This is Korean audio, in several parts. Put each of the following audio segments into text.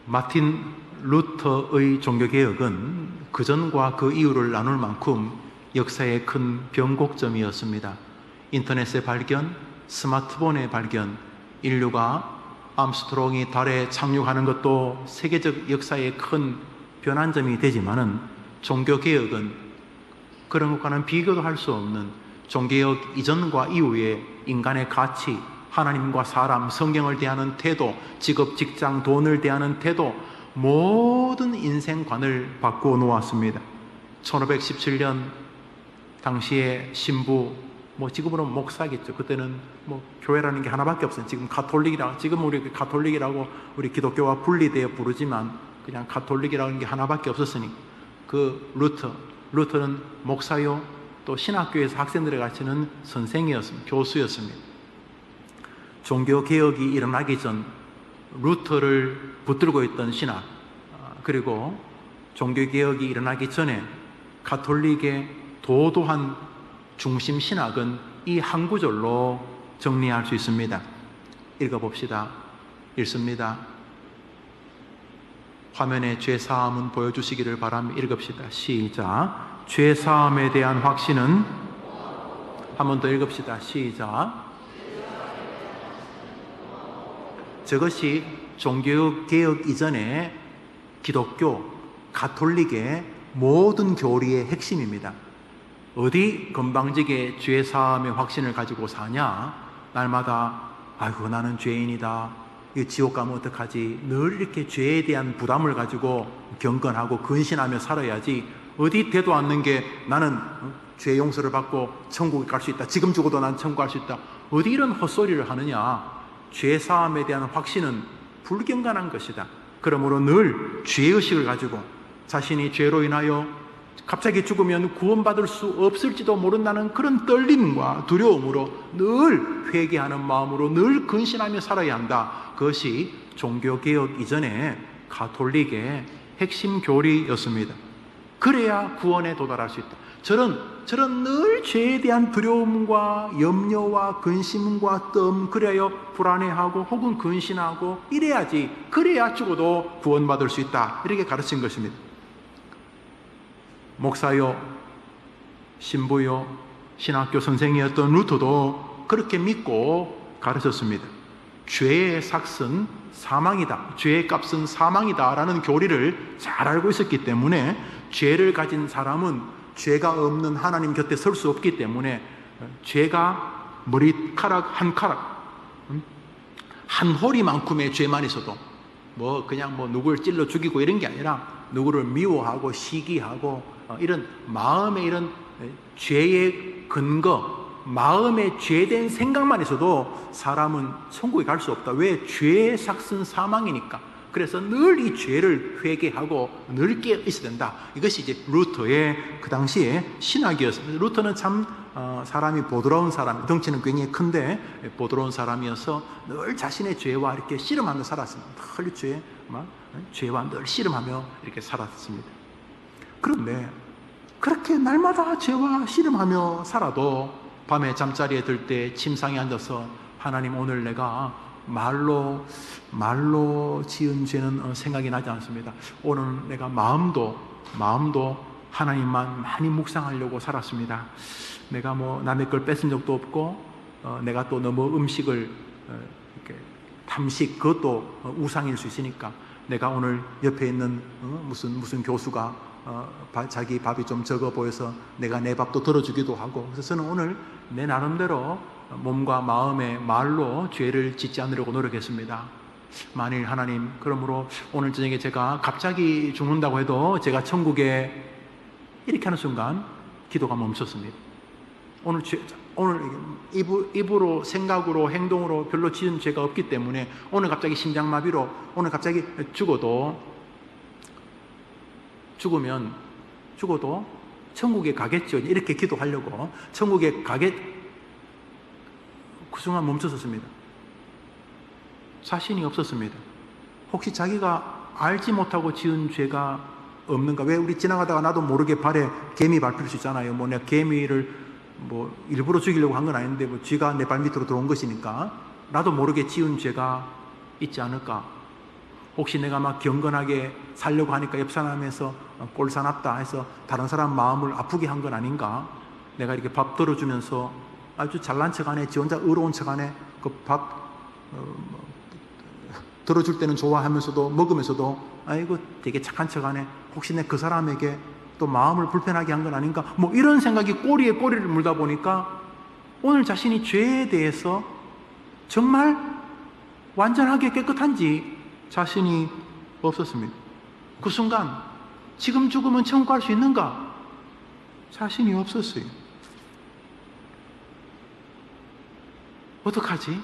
마틴 루터의 종교개혁은 그전과 그 이후를 나눌 만큼 역사의 큰 변곡점이었습니다. 인터넷의 발견, 스마트폰의 발견, 인류가 암스트롱이 달에 착륙하는 것도 세계적 역사의 큰 변환점이 되지만은 종교개혁은 그런 것과는 비교도 할 수 없는 종교개혁 이전과 이후의 인간의 가치, 하나님과 사람, 성경을 대하는 태도, 직업, 직장, 돈을 대하는 태도, 모든 인생관을 바꾸어 놓았습니다. 1517년 당시에 신부, 지금으로 목사겠죠. 그때는 교회라는 게 하나밖에 없어요. 지금 지금 우리 가톨릭이라고 우리 기독교와 분리되어 부르지만 그냥 가톨릭이라는 게 하나밖에 없었으니 그 루터는 목사요, 또 신학교에서 학생들을 가르치는 선생이었습니다. 교수였습니다. 종교개혁이 일어나기 전 루터를 붙들고 있던 신학, 그리고 종교개혁이 일어나기 전에 가톨릭의 도도한 중심 신학은 이 한 구절로 정리할 수 있습니다. 읽어봅시다. 읽습니다. 화면에 죄사함은 보여주시기를 바랍니다. 읽읍시다. 시작. 죄사함에 대한 확신은, 한 번 더 읽읍시다. 시작. 저것이 종교개혁 이전에 기독교, 가톨릭의 모든 교리의 핵심입니다. 어디 건방지게 죄사함의 확신을 가지고 사냐? 날마다 아이고 나는 죄인이다, 이 지옥 가면 어떡하지? 늘 이렇게 죄에 대한 부담을 가지고 경건하고 근신하며 살아야지, 어디 되도 않는 게 나는 죄 용서를 받고 천국에 갈 수 있다, 지금 죽어도 난 천국 갈 수 있다, 어디 이런 헛소리를 하느냐? 죄사함에 대한 확신은 불경건한 것이다. 그러므로 늘 죄의식을 가지고 자신이 죄로 인하여 갑자기 죽으면 구원받을 수 없을지도 모른다는 그런 떨림과 두려움으로 늘 회개하는 마음으로 늘 근신하며 살아야 한다. 그것이 종교개혁 이전에 가톨릭의 핵심 교리였습니다. 그래야 구원에 도달할 수 있다. 저런 늘 죄에 대한 두려움과 염려와 근심과 뜸, 그래야 불안해하고 혹은 근신하고 이래야지, 그래야 죽어도 구원받을 수 있다, 이렇게 가르친 것입니다. 목사요, 신부요, 신학교 선생이었던 루터도 그렇게 믿고 가르쳤습니다. 죄의 삭은 사망이다, 죄의 값은 사망이다 라는 교리를 잘 알고 있었기 때문에 죄를 가진 사람은 죄가 없는 하나님 곁에 설 수 없기 때문에 죄가 머리카락 한 카락, 한 호리만큼의 죄만 있어도 그냥 누구를 찔러 죽이고 이런 게 아니라 누구를 미워하고 시기하고 이런 마음의 이런 죄의 근거, 마음의 죄된 생각만 있어도 사람은 천국에 갈 수 없다. 왜? 죄의 삭은 사망이니까. 그래서 늘 이 죄를 회개하고 늘 깨어 있어야 된다. 이것이 이제 루터의 그 당시에 신학이었습니다. 루터는 참 사람이 보드러운 사람, 덩치는 굉장히 큰데 보드러운 사람이어서 늘 자신의 죄와 이렇게 씨름하며 살았습니다. 늘 죄와 늘 씨름하며 이렇게 살았습니다. 그런데 그렇게 날마다 죄와 씨름하며 살아도 밤에 잠자리에 들 때 침상에 앉아서 하나님, 오늘 내가 말로 지은 죄는 생각이 나지 않습니다. 오늘 내가 마음도 하나님만 많이 묵상하려고 살았습니다. 내가 남의 걸 뺏은 적도 없고 내가 또 너무 음식을 이렇게 탐식, 그것도 우상일 수 있으니까 내가 오늘 옆에 있는 무슨 교수가 자기 밥이 좀 적어 보여서 내가 내 밥도 덜어주기도 하고, 그래서 저는 오늘 내 나름대로 몸과 마음의 말로 죄를 짓지 않으려고 노력했습니다. 만일 하나님, 그러므로 오늘 저녁에 제가 갑자기 죽는다고 해도 제가 천국에, 이렇게 하는 순간 기도가 멈췄습니다. 오늘 입으로, 생각으로, 행동으로 별로 지은 죄가 없기 때문에 오늘 갑자기 심장마비로, 오늘 갑자기 죽어도 천국에 가겠죠, 이렇게 기도하려고 천국에 그 순간 멈췄었습니다. 자신이 없었습니다. 혹시 자기가 알지 못하고 지은 죄가 없는가? 왜 우리 지나가다가 나도 모르게 발에 개미 밟힐 수 있잖아요. 내가 개미를 일부러 죽이려고 한 건 아닌데 쥐가 내 발 밑으로 들어온 것이니까 나도 모르게 지은 죄가 있지 않을까? 혹시 내가 막 경건하게 살려고 하니까 옆 사람에서 꼴사납다 해서 다른 사람 마음을 아프게 한 건 아닌가? 내가 이렇게 밥 덜어주면서 아주 잘난 척하네, 지 혼자 의로운 척하네, 그 밥 덜어줄 때는 좋아하면서도 먹으면서도 아이고 되게 착한 척하네, 혹시 내 그 사람에게 또 마음을 불편하게 한 건 아닌가? 뭐 이런 생각이 꼬리에 꼬리를 물다 보니까 오늘 자신이 죄에 대해서 정말 완전하게 깨끗한지 자신이 없었습니다. 그 순간 지금 죽으면 천국 갈 수 있는가? 자신이 없었어요. 어떡하지?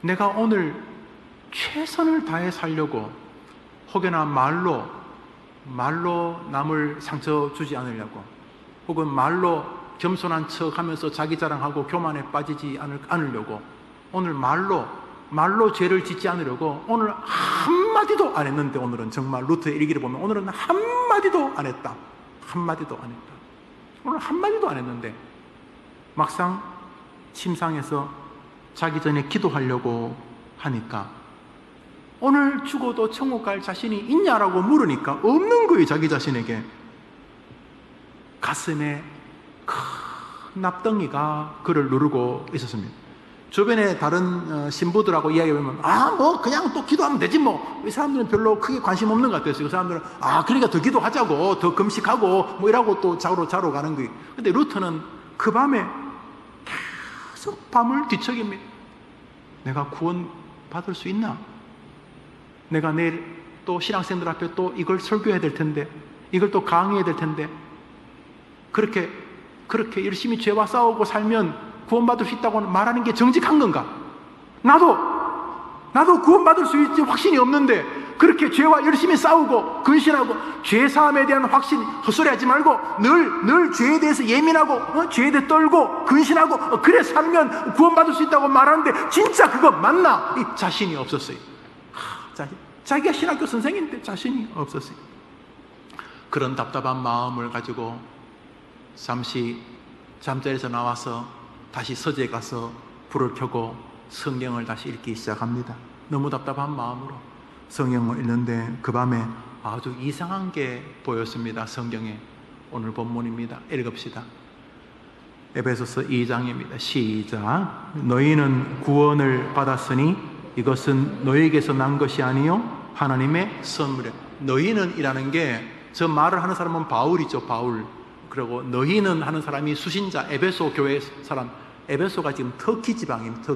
내가 오늘 최선을 다해 살려고 혹여나 말로 남을 상처 주지 않으려고, 혹은 말로 겸손한 척 하면서 자기 자랑하고 교만에 빠지지 않으려고, 오늘 말로 죄를 짓지 않으려고 오늘 한마디도 안 했는데, 오늘은 정말 루트의 일기를 보면 오늘은 한마디도 안 했다. 한마디도 안 했다. 오늘 한마디도 안 했는데 막상 침상에서 자기 전에 기도하려고 하니까 오늘 죽어도 천국 갈 자신이 있냐라고 물으니까 없는 거예요. 자기 자신에게. 가슴에 큰 납덩이가 그를 누르고 있었습니다. 주변에 다른 신부들하고 이야기해보면 뭐 그냥 또 기도하면 되지 뭐. 이 사람들은 별로 크게 관심 없는 것 같았어요. 그 사람들은 그러니까 더 기도하자고, 더 금식하고 뭐 이라고 또 자러 가는 거예요. 근데 루트는 그 밤에 계속 밤을 뒤척입니다. 내가 구원 받을 수 있나? 내가 내일 또 신학생들 앞에 또 이걸 설교해야 될 텐데, 이걸 또 강의해야 될 텐데, 그렇게 열심히 죄와 싸우고 살면 구원받을 수 있다고 말하는 게 정직한 건가? 나도 구원받을 수 있지 확신이 없는데 그렇게 죄와 열심히 싸우고 근신하고 죄 사함에 대한 확신 헛소리하지 말고 늘 죄에 대해서 예민하고 죄에 대해 떨고 근신하고 그래 살면 구원받을 수 있다고 말하는데 진짜 그거 맞나? 이 자신이 없었어요. 자기가 신학교 선생인데 자신이 없었어요. 그런 답답한 마음을 가지고 잠시 잠자리에서 나와서 다시 서재에 가서 불을 켜고 성경을 다시 읽기 시작합니다. 너무 답답한 마음으로 성경을 읽는데 그 밤에 아주 이상한 게 보였습니다. 성경에. 오늘 본문입니다. 읽읍시다. 에베소서 2장입니다. 시작. 너희는 구원을 받았으니 이것은 너희에게서 난 것이 아니요 하나님의 선물이라. 너희는 이라는 게, 저 말을 하는 사람은 바울이죠. 바울. 그리고 너희는 하는 사람이 수신자, 에베소 교회 사람. 에베소가 지금 터키 지방입니다.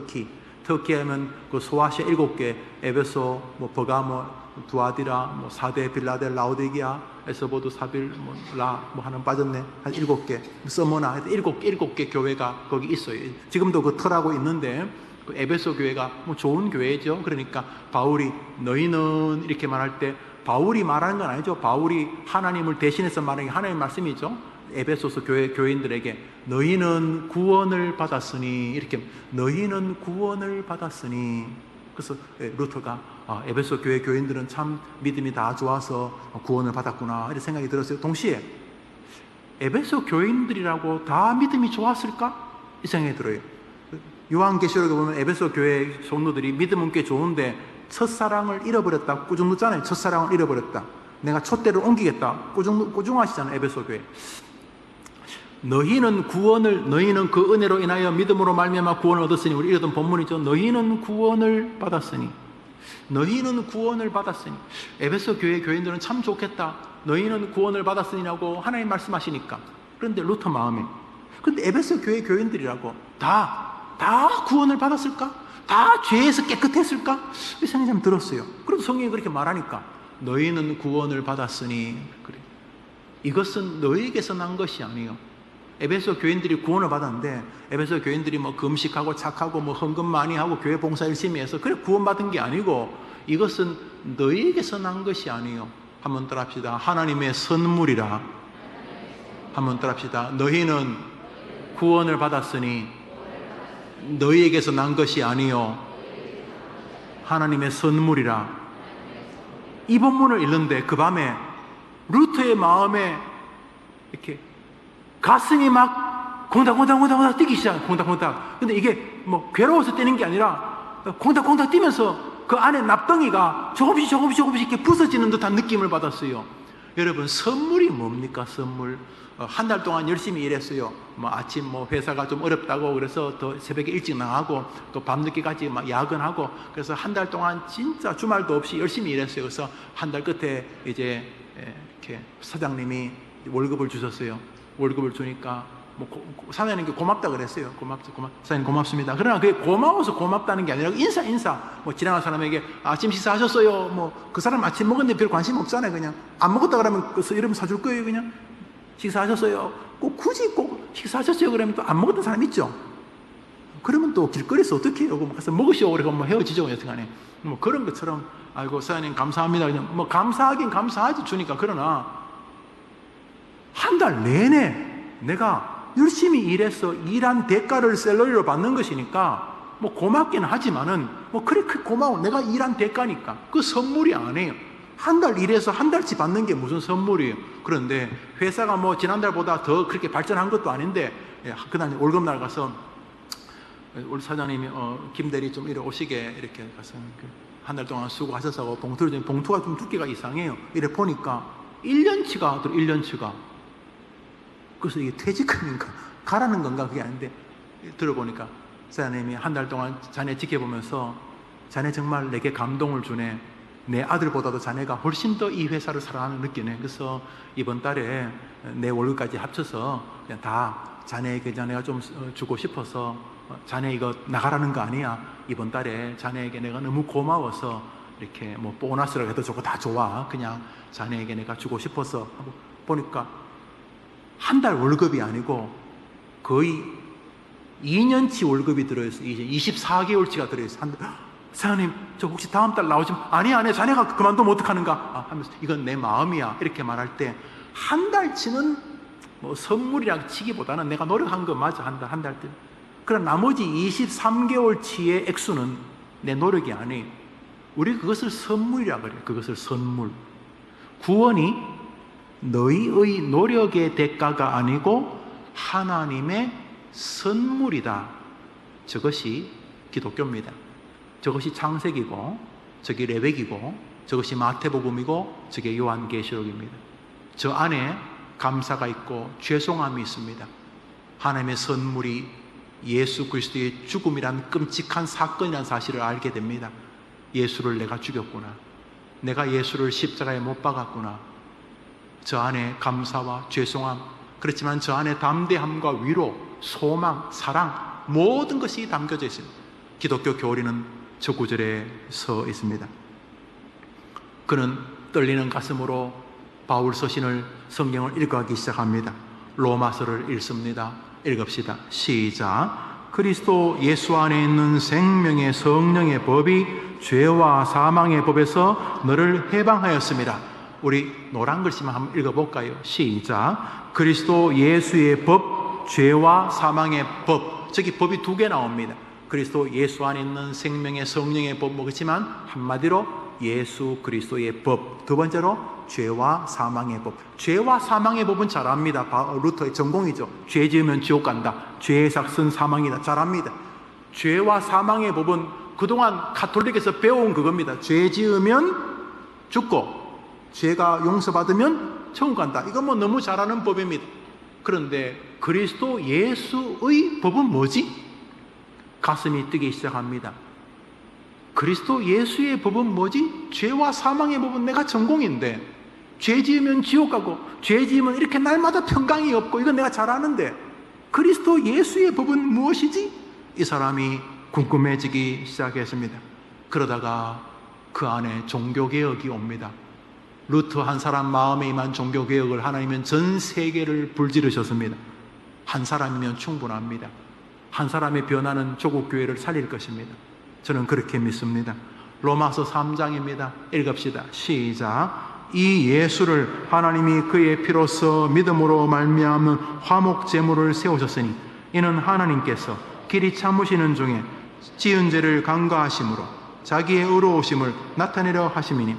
터키 하면 그 소아시아 7개, 에베소, 버가모, 두아디라, 사데, 빌라델, 라오디게아, 에스보드, 사빌, 하나 빠졌네. 한 7개, 서머나, 하여튼 7개 교회가 거기 있어요. 지금도 그 터라고 있는데, 그 에베소 교회가 좋은 교회죠. 그러니까 바울이 너희는 이렇게 말할 때 바울이 말하는 건 아니죠. 바울이 하나님을 대신해서 말하는 게 하나님의 말씀이죠. 에베소서 교인들에게 너희는 구원을 받았으니, 이렇게 너희는 구원을 받았으니. 그래서 루터가 에베소 교회 교인들은 참 믿음이 다 좋아서 구원을 받았구나 이런 생각이 들었어요. 동시에 에베소 교인들이라고 다 믿음이 좋았을까? 이 생각이 들어요. 요한계시록에 보면 에베소 교회 성도들이 믿음은 꽤 좋은데 첫사랑을 잃어버렸다. 꾸중 묻잖아요. 첫사랑을 잃어버렸다. 내가 촛대를 옮기겠다. 꾸중하시잖아요. 에베소 교회. 너희는 그 은혜로 인하여 믿음으로 말미암아 구원을 얻었으니, 우리 읽었던 본문이죠. 너희는 구원을 받았으니. 에베소 교회 교인들은 참 좋겠다. 너희는 구원을 받았으니라고 하나님 말씀하시니까. 그런데 루터 마음에, 그런데 에베소 교회 교인들이라고 다 구원을 받았을까? 다 죄에서 깨끗했을까? 이 생각이 좀 들었어요. 그래도 성경이 그렇게 말하니까 너희는 구원을 받았으니, 그래. 이것은 너희에게서 난 것이 아니요. 에베소 교인들이 구원을 받았는데 에베소 교인들이 금식하고 착하고 헌금 많이 하고 교회 봉사 열심히 해서 그래 구원받은 게 아니고, 이것은 너희에게서 난 것이 아니요. 한번 따라 합시다. 하나님의 선물이라. 한번 따라 합시다. 너희는 구원을 받았으니 너희에게서 난 것이 아니요 하나님의 선물이라. 이 본문을 읽는데 그 밤에 루터의 마음에 이렇게 가슴이 막 콩닥콩닥 뛰기 시작해요. 콩닥콩닥. 근데 이게 괴로워서 뛰는 게 아니라 콩닥콩닥 뛰면서 그 안에 납덩이가 조금씩 이렇게 부서지는 듯한 느낌을 받았어요. 여러분, 선물이 뭡니까? 선물. 한 달 동안 열심히 일했어요. 아침 회사가 좀 어렵다고 그래서 더 새벽에 일찍 나가고 또 밤늦게까지 야근하고, 그래서 한 달 동안 진짜 주말도 없이 열심히 일했어요. 그래서 한 달 끝에 이제 이렇게 사장님이 월급을 주셨어요. 월급을 주니까 사장님께 고맙다 그랬어요. 사장님 고맙습니다. 그러나 그게 고마워서 고맙다는 게 아니라 인사. 지나간 사람에게 아침 식사하셨어요? 그 사람 아침 먹었는데 별 관심 없잖아요. 그냥 안 먹었다 그러면 이러면 사줄 거예요. 그냥 식사하셨어요? 굳이 식사하셨어요? 그러면 또 안 먹었던 사람 있죠. 그러면 또 길거리에서 어떻게 해요? 가서 먹으시오. 그러고 헤어지죠. 여튼간에 그런 것처럼, 아이고 사장님 감사합니다. 그냥 감사하긴 감사하지 주니까. 그러나 한 달 내내 내가 열심히 일해서 일한 대가를 샐러리로 받는 것이니까 고맙긴 하지만은 그렇게 고마워. 내가 일한 대가니까 그 선물이 아니에요. 한 달 일해서 한 달치 받는 게 무슨 선물이에요. 그런데 회사가 지난달보다 더 그렇게 발전한 것도 아닌데, 그날 월급날 가서 우리 사장님이 김대리 좀 이리 오시게 이렇게 가서 한 달 동안 수고하셔서 봉투가 좀 두께가 이상해요. 이래 보니까 1년치가 들어. 1년치가. 그래서 이게 퇴직금인가 가라는 건가 그게 아닌데, 들어보니까 사장님이 한 달 동안 자네 지켜보면서 자네 정말 내게 감동을 주네. 내 아들보다도 자네가 훨씬 더 이 회사를 사랑하는 느끼네. 그래서 이번 달에 내 월급까지 합쳐서 그냥 다 자네에게 내가 좀 주고 싶어서, 자네 이거 나가라는 거 아니야. 이번 달에 자네에게 내가 너무 고마워서 이렇게 보너스라고 해도 좋고 다 좋아. 그냥 자네에게 내가 주고 싶어서 하고, 보니까 한 달 월급이 아니고 거의 2년치 월급이 들어있어요. 이제 24개월치가 들어있어요. 사장님, 저 혹시 다음 달 나오시면, 아니 자네가 그만두면 어떡하는가 하면서, 이건 내 마음이야 이렇게 말할 때, 한 달치는 선물이라고 치기보다는 내가 노력한 거 맞아. 한 달 때. 그러나 나머지 23개월치의 액수는 내 노력이 아니에요. 우리 그것을 선물이라고 그래요. 그것을 선물. 구원이 너희의 노력의 대가가 아니고 하나님의 선물이다. 저것이 기독교입니다. 저것이 창세기고, 저게 레위기고, 저것이 마태복음이고, 저게 요한계시록입니다. 저 안에 감사가 있고 죄송함이 있습니다. 하나님의 선물이 예수 그리스도의 죽음이란 끔찍한 사건이라는 사실을 알게 됩니다. 예수를 내가 죽였구나. 내가 예수를 십자가에 못 박았구나. 저 안에 감사와 죄송함, 그렇지만 저 안에 담대함과 위로, 소망, 사랑, 모든 것이 담겨져 있습니다. 기독교 교리는 저 구절에 서 있습니다. 그는 떨리는 가슴으로 바울 서신을, 성경을 읽어가기 시작합니다. 로마서를 읽습니다. 읽읍시다. 시작. 그리스도 예수 안에 있는 생명의 성령의 법이 죄와 사망의 법에서 너를 해방하였습니다. 우리 노란 글씨만 한번 읽어볼까요? 시작. 그리스도 예수의 법, 죄와 사망의 법. 저기 법이 두 개 나옵니다. 그리스도 예수 안에 있는 생명의 성령의 법, 그렇지만 한마디로 예수 그리스도의 법. 두 번째로 죄와 사망의 법. 죄와 사망의 법은 잘 압니다. 루터의 전공이죠. 죄 지으면 지옥 간다. 죄의 삭은 사망이다. 잘 압니다. 죄와 사망의 법은 그동안 가톨릭에서 배워온 그겁니다. 죄 지으면 죽고 죄가 용서받으면 천국 간다. 이건 너무 잘 아는 법입니다. 그런데 그리스도 예수의 법은 뭐지? 가슴이 뛰기 시작합니다. 그리스도 예수의 법은 뭐지? 죄와 사망의 법은 내가 전공인데, 죄 지으면 지옥 가고 죄 지으면 이렇게 날마다 평강이 없고, 이건 내가 잘 아는데 그리스도 예수의 법은 무엇이지? 이 사람이 궁금해지기 시작했습니다. 그러다가 그 안에 종교개혁이 옵니다. 루터 한 사람 마음에 임한 종교개혁을 하나님은 전 세계를 불지르셨습니다. 한 사람이면 충분합니다. 한 사람의 변화는 조국 교회를 살릴 것입니다. 저는 그렇게 믿습니다. 로마서 3장입니다. 읽읍시다. 시작. 이 예수를 하나님이 그의 피로써 믿음으로 말미암는 화목 제물을 세우셨으니 이는 하나님께서 길이 참으시는 중에 지은 죄를 간과하심으로 자기의 의로우심을 나타내려 하심이니.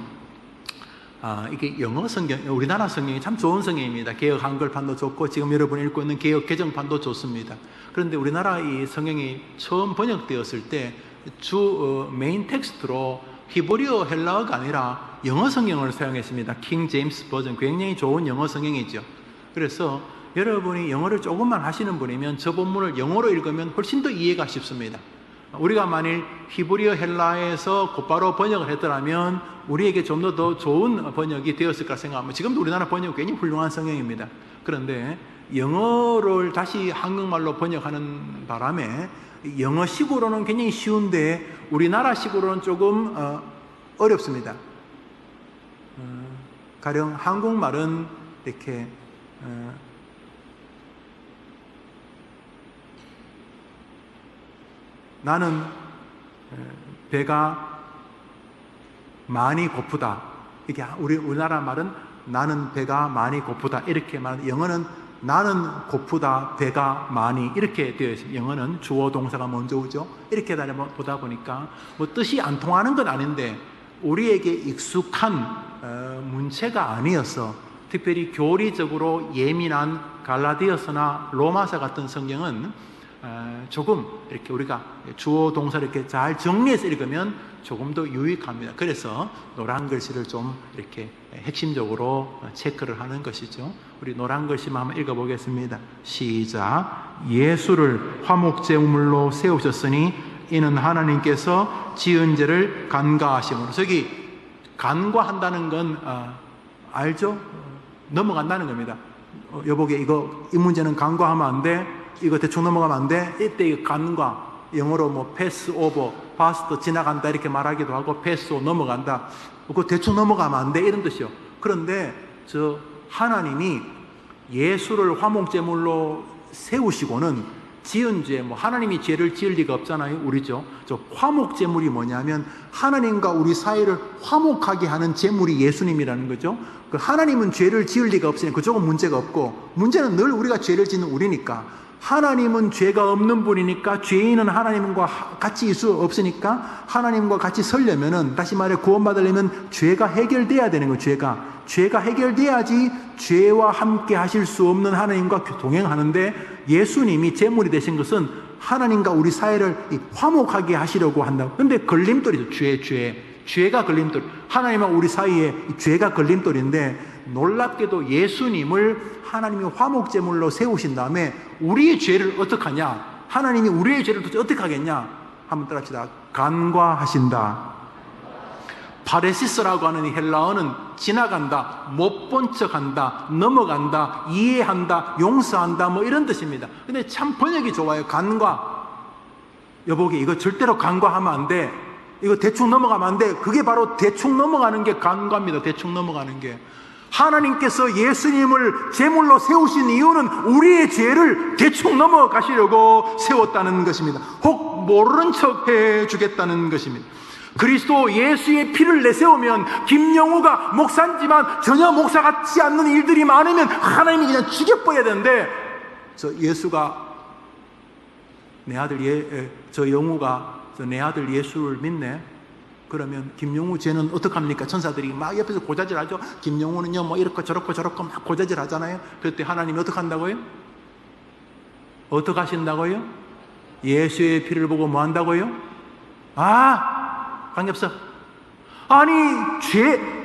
이게 영어 성경, 우리나라 성경이 참 좋은 성경입니다. 개역 한글판도 좋고 지금 여러분이 읽고 있는 개역 개정판도 좋습니다. 그런데 우리나라 이 성경이 처음 번역되었을 때 주 메인 텍스트로 히브리어 헬라어가 아니라 영어 성경을 사용했습니다. 킹 제임스 버전, 굉장히 좋은 영어 성경이죠. 그래서 여러분이 영어를 조금만 하시는 분이면 저 본문을 영어로 읽으면 훨씬 더 이해가 쉽습니다. 우리가 만일 히브리어 헬라에서 곧바로 번역을 했더라면 우리에게 좀 더 좋은 번역이 되었을까 생각합니다. 지금도 우리나라 번역은 굉장히 훌륭한 성경입니다. 그런데 영어를 다시 한국말로 번역하는 바람에 영어식으로는 굉장히 쉬운데 우리나라식으로는 조금 어렵습니다. 가령 한국말은 이렇게 나는 배가 많이 고프다. 이게 우리나라 말은 나는 배가 많이 고프다. 이렇게 말하는, 영어는 나는 고프다, 배가 많이 이렇게 되어 있습니다. 영어는 주어 동사가 먼저 오죠. 이렇게 보다 보니까 뭐 뜻이 안 통하는 건 아닌데 우리에게 익숙한 문체가 아니어서 특별히 교리적으로 예민한 갈라디아서나 로마서 같은 성경은 조금 이렇게 우리가 주어 동사를 이렇게 잘 정리해서 읽으면 조금 더 유익합니다. 그래서 노란 글씨를 좀 이렇게 핵심적으로 체크를 하는 것이죠. 우리 노란 글씨만 한번 읽어보겠습니다. 시작. 예수를 화목제물로 세우셨으니 이는 하나님께서 지은 죄를 간과하심으로. 저기 간과한다는 건 알죠? 넘어간다는 겁니다. 여보게 이거 이 문제는 간과하면 안 돼. 이거 대충 넘어가면 안 돼. 이때 이거 간과, 영어로 뭐 패스 오버, 파스트 지나간다 이렇게 말하기도 하고 패스 넘어간다. 그거 대충 넘어가면 안 돼 이런 뜻이요. 그런데 저 하나님이 예수를 화목제물로 세우시고는 지은 죄, 뭐 하나님이 죄를 지을 리가 없잖아요. 우리죠. 저 화목제물이 뭐냐면 하나님과 우리 사이를 화목하게 하는 제물이 예수님이라는 거죠. 그 하나님은 죄를 지을 리가 없으니 그쪽은 문제가 없고, 문제는 늘 우리가 죄를 짓는 우리니까. 하나님은 죄가 없는 분이니까, 죄인은 하나님과 같이 있을 수 없으니까 하나님과 같이 서려면은, 다시 말해 구원받으려면 죄가 해결돼야 되는 거예요. 죄가 해결돼야지 죄와 함께 하실 수 없는 하나님과 동행하는데, 예수님이 제물이 되신 것은 하나님과 우리 사이를 화목하게 하시려고 한다고. 근데 걸림돌이죠. 죄가 걸림돌. 하나님과 우리 사이에 죄가 걸림돌인데, 놀랍게도 예수님을 하나님이 화목제물로 세우신 다음에 우리의 죄를 어떻게 하냐? 하나님이 우리의 죄를 도대체 어떻게 하겠냐? 한번 따라합시다. 간과하신다. 파레시스라고 하는 이 헬라어는 지나간다, 못 본 척한다, 넘어간다, 이해한다, 용서한다, 뭐 이런 뜻입니다. 근데 참 번역이 좋아요. 간과. 여보게 이거 절대로 간과하면 안 돼. 이거 대충 넘어가면 안 돼. 그게 바로 대충 넘어가는 게 간과입니다. 대충 넘어가는 게. 하나님께서 예수님을 제물로 세우신 이유는 우리의 죄를 대충 넘어가시려고 세웠다는 것입니다. 혹 모르는 척 해주겠다는 것입니다. 그리스도 예수의 피를 내세우면 김영우가 목사지만 전혀 목사 같지 않는 일들이 많으면 하나님이 그냥 죽여버려야 되는데, 저 예수가 내 아들 저 영우가 내 아들 예수를 믿네. 그러면 김영우 죄는 어떡합니까? 천사들이 막 옆에서 고자질 하죠. 김영우는요 뭐 이렇고 저렇고 막 고자질 하잖아요. 그때 하나님이 어떻게 한다고요? 어떻게 하신다고요? 예수의 피를 보고 뭐 한다고요? 관계없어. 아니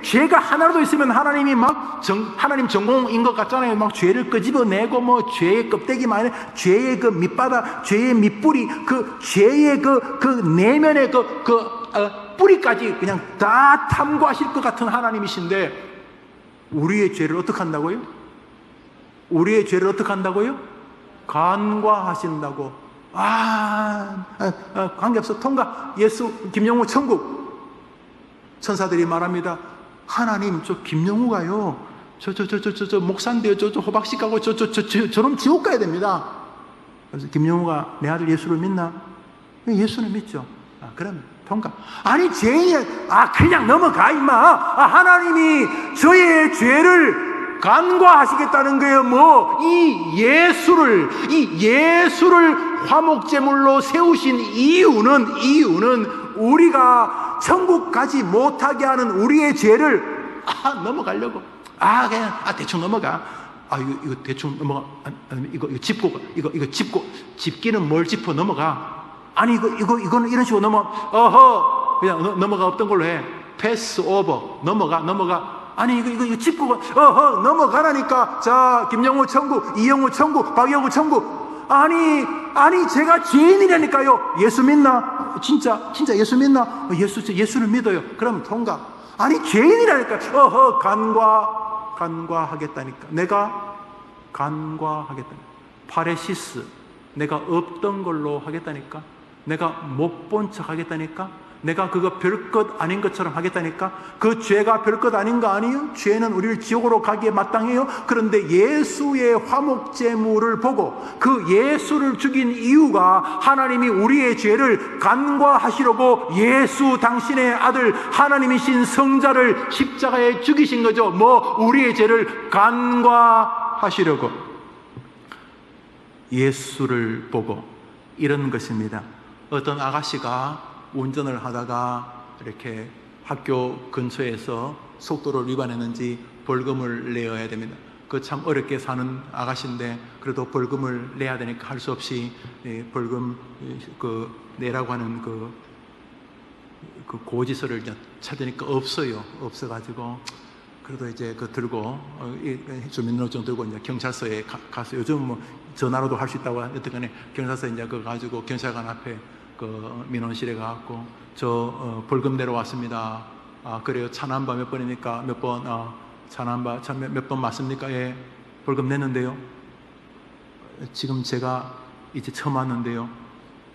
죄가 하나라도 있으면 하나님이 막 하나님 전공인 것 같잖아요. 막 죄를 끄집어내고 뭐 죄의 껍데기만, 죄의 그 밑바닥, 죄의 밑뿌리, 그 죄의 그 내면의 뿌리까지 그냥 다 탐구하실 것 같은 하나님이신데, 우리의 죄를 어떻게 한다고요? 우리의 죄를 어떻게 한다고요? 간과하신다고. 관계없어. 통과. 예수, 김영우 천국. 천사들이 말합니다. 하나님, 저 김영우가요, 저 목사인데요, 저 호박씨 가고 저놈 지옥 가야 됩니다. 그래서 김영우가 내 아들 예수를 믿나? 예수는 믿죠. 그럼 통과. 아니 죄인, 그냥 넘어가 임마. 하나님이 저의 죄를 간과하시겠다는 거예요. 이 예수를 화목제물로 세우신 이유는 우리가 천국 가지 못하게 하는 우리의 죄를 넘어가려고. 그냥 대충 넘어가. 이거 대충 넘어가. 이거 짚고 짚고 짚기는 뭘 짚어 넘어가. 아니 이거는 이런 식으로 넘어. 그냥 넘어가 없던 걸로 해. 패스 오버. 넘어가. 아니, 이거 짚고, 넘어가라니까. 자, 김영호 청구, 이영호 청구, 박영호 청구. 아니, 제가 죄인이라니까요. 예수 믿나? 진짜 예수 믿나? 예수를 믿어요. 그럼 통과. 아니, 죄인이라니까. 간과하겠다니까. 내가 간과하겠다니까. 파레시스. 내가 없던 걸로 하겠다니까. 내가 못 본 척 하겠다니까. 내가 그거 별것 아닌 것처럼 하겠다니까. 그 죄가 별것 아닌 거 아니에요? 죄는 우리를 지옥으로 가기에 마땅해요. 그런데 예수의 화목제물을 보고 그 예수를 죽인 이유가 하나님이 우리의 죄를 간과하시려고 예수 당신의 아들 하나님이신 성자를 십자가에 죽이신 거죠. 우리의 죄를 간과하시려고. 예수를 보고 이런 것입니다. 어떤 아가씨가 운전을 하다가 이렇게 학교 근처에서 속도를 위반했는지 벌금을 내어야 됩니다. 그 참 어렵게 사는 아가씨인데 그래도 벌금을 내야 되니까 할 수 없이 벌금 내라고 하는 그 고지서를 찾으니까 없어가지고 그래도 이제 들고 주민등록증 들고 이제 경찰서에 가서 요즘 전화로도 할 수 있다고 했더니 경찰서에 이제 그거 가지고 경찰관 앞에 민원실에 가갖고 벌금 내러 왔습니다. 그래요. 차남바 몇 번입니까? 몇 번? 차남바 몇 번 맞습니까? 예. 벌금 냈는데요. 지금 제가 이제 처음 왔는데요.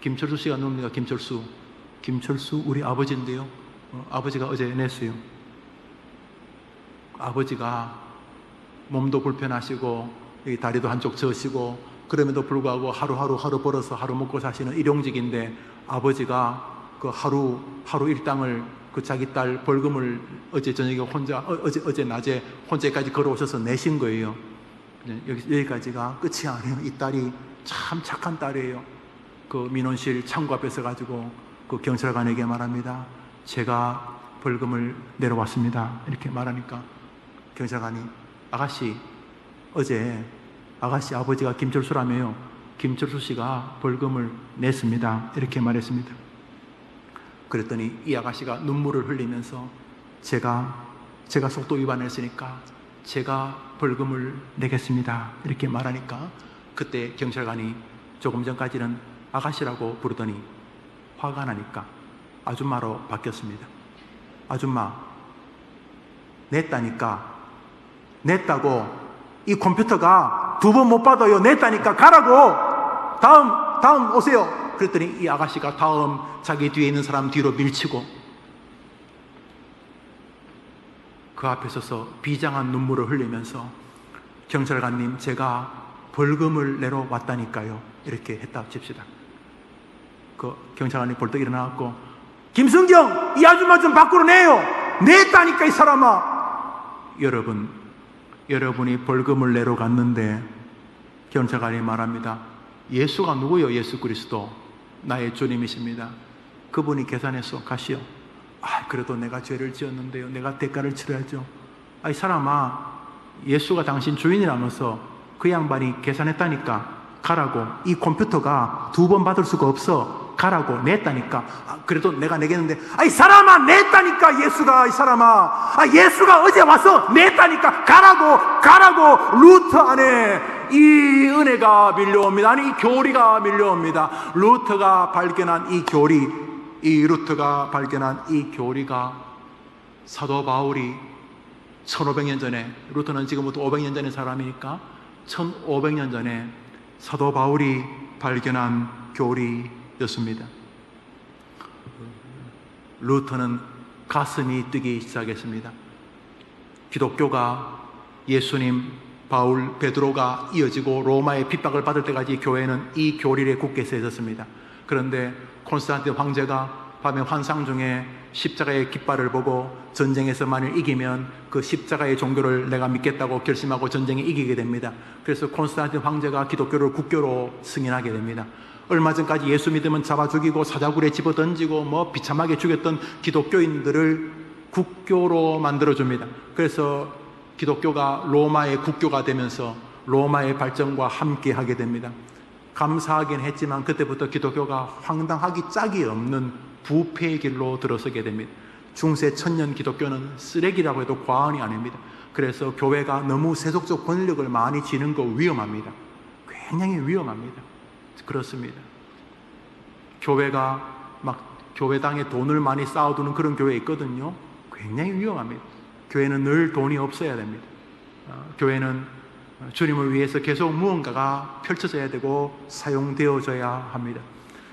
김철수 씨가 누굽니까? 김철수 우리 아버지인데요. 아버지가 어제 냈어요. 아버지가 몸도 불편하시고 다리도 한쪽 저시고 그럼에도 불구하고 하루 벌어서 하루 먹고 사시는 일용직인데 아버지가 그 하루 일당을 자기 딸 벌금을 어제 저녁에 어제 낮에 혼자까지 걸어오셔서 내신 거예요. 여기까지가 끝이 아니에요. 이 딸이 참 착한 딸이에요. 그 민원실 창구 앞에서 가지고 그 경찰관에게 말합니다. 제가 벌금을 내려왔습니다. 이렇게 말하니까 경찰관이 아가씨 어제 아가씨 아버지가 김철수라며요. 김철수 씨가 벌금을 냈습니다. 이렇게 말했습니다. 그랬더니 이 아가씨가 눈물을 흘리면서 제가 속도 위반했으니까 제가 벌금을 내겠습니다. 이렇게 말하니까 그때 경찰관이 조금 전까지는 아가씨라고 부르더니 화가 나니까 아줌마로 바뀌었습니다. 아줌마 냈다고 이 컴퓨터가 2번 못 받아요. 냈다니까 가라고. 다음 오세요. 그랬더니 이 아가씨가 다음 자기 뒤에 있는 사람 뒤로 밀치고 그 앞에 서서 비장한 눈물을 흘리면서 경찰관님 제가 벌금을 내러 왔다니까요. 이렇게 했다 칩시다. 그 경찰관이 벌떡 일어나갖고 김성경 이 아줌마 좀 밖으로 내요. 냈다니까 이 사람아. 여러분이 벌금을 내러 갔는데 경찰관이 말합니다. 예수가 누구요? 예수 그리스도 나의 주님이십니다. 그분이 계산해서 가시오. 그래도 내가 죄를 지었는데요. 내가 대가를 치러야죠. 이 사람아 예수가 당신 주인이라면서 그 양반이 계산했다니까 가라고. 이 컴퓨터가 2번 받을 수가 없어. 가라고. 냈다니까. 그래도 내가 내겠는데 이 사람아 냈다니까. 예수가 이 사람아 예수가 어제 와서 냈다니까. 가라고. 루터 안에 이 은혜가 밀려옵니다. 아니 이 교리가 밀려옵니다. 루터가 발견한 이 교리가 사도 바울이 1500년 전에, 루터는 지금부터 500년 전의 사람이니까 1500년 전에 사도 바울이 발견한 교리였습니다. 루터는 가슴이 뛰기 시작했습니다. 기독교가 예수님, 바울, 베드로가 이어지고 로마의 핍박을 받을 때까지 교회는 이 교리에 굳게 서 있었습니다. 그런데 콘스탄틴 황제가 밤에 환상 중에 십자가의 깃발을 보고 전쟁에서 만일 이기면 그 십자가의 종교를 내가 믿겠다고 결심하고 전쟁에 이기게 됩니다. 그래서 콘스탄틴 황제가 기독교를 국교로 승인하게 됩니다. 얼마 전까지 예수 믿으면 잡아 죽이고 사자굴에 집어 던지고 비참하게 죽였던 기독교인들을 국교로 만들어줍니다. 그래서 기독교가 로마의 국교가 되면서 로마의 발전과 함께 하게 됩니다. 감사하긴 했지만 그때부터 기독교가 황당하기 짝이 없는 부패의 길로 들어서게 됩니다. 중세 천년 기독교는 쓰레기라고 해도 과언이 아닙니다. 그래서 교회가 너무 세속적 권력을 많이 쥐는 거 위험합니다. 굉장히 위험합니다. 그렇습니다. 교회가 막 교회당에 돈을 많이 쌓아두는 그런 교회 있거든요. 굉장히 위험합니다. 교회는 늘 돈이 없어야 됩니다. 교회는 주님을 위해서 계속 무언가가 펼쳐져야 되고 사용되어져야 합니다.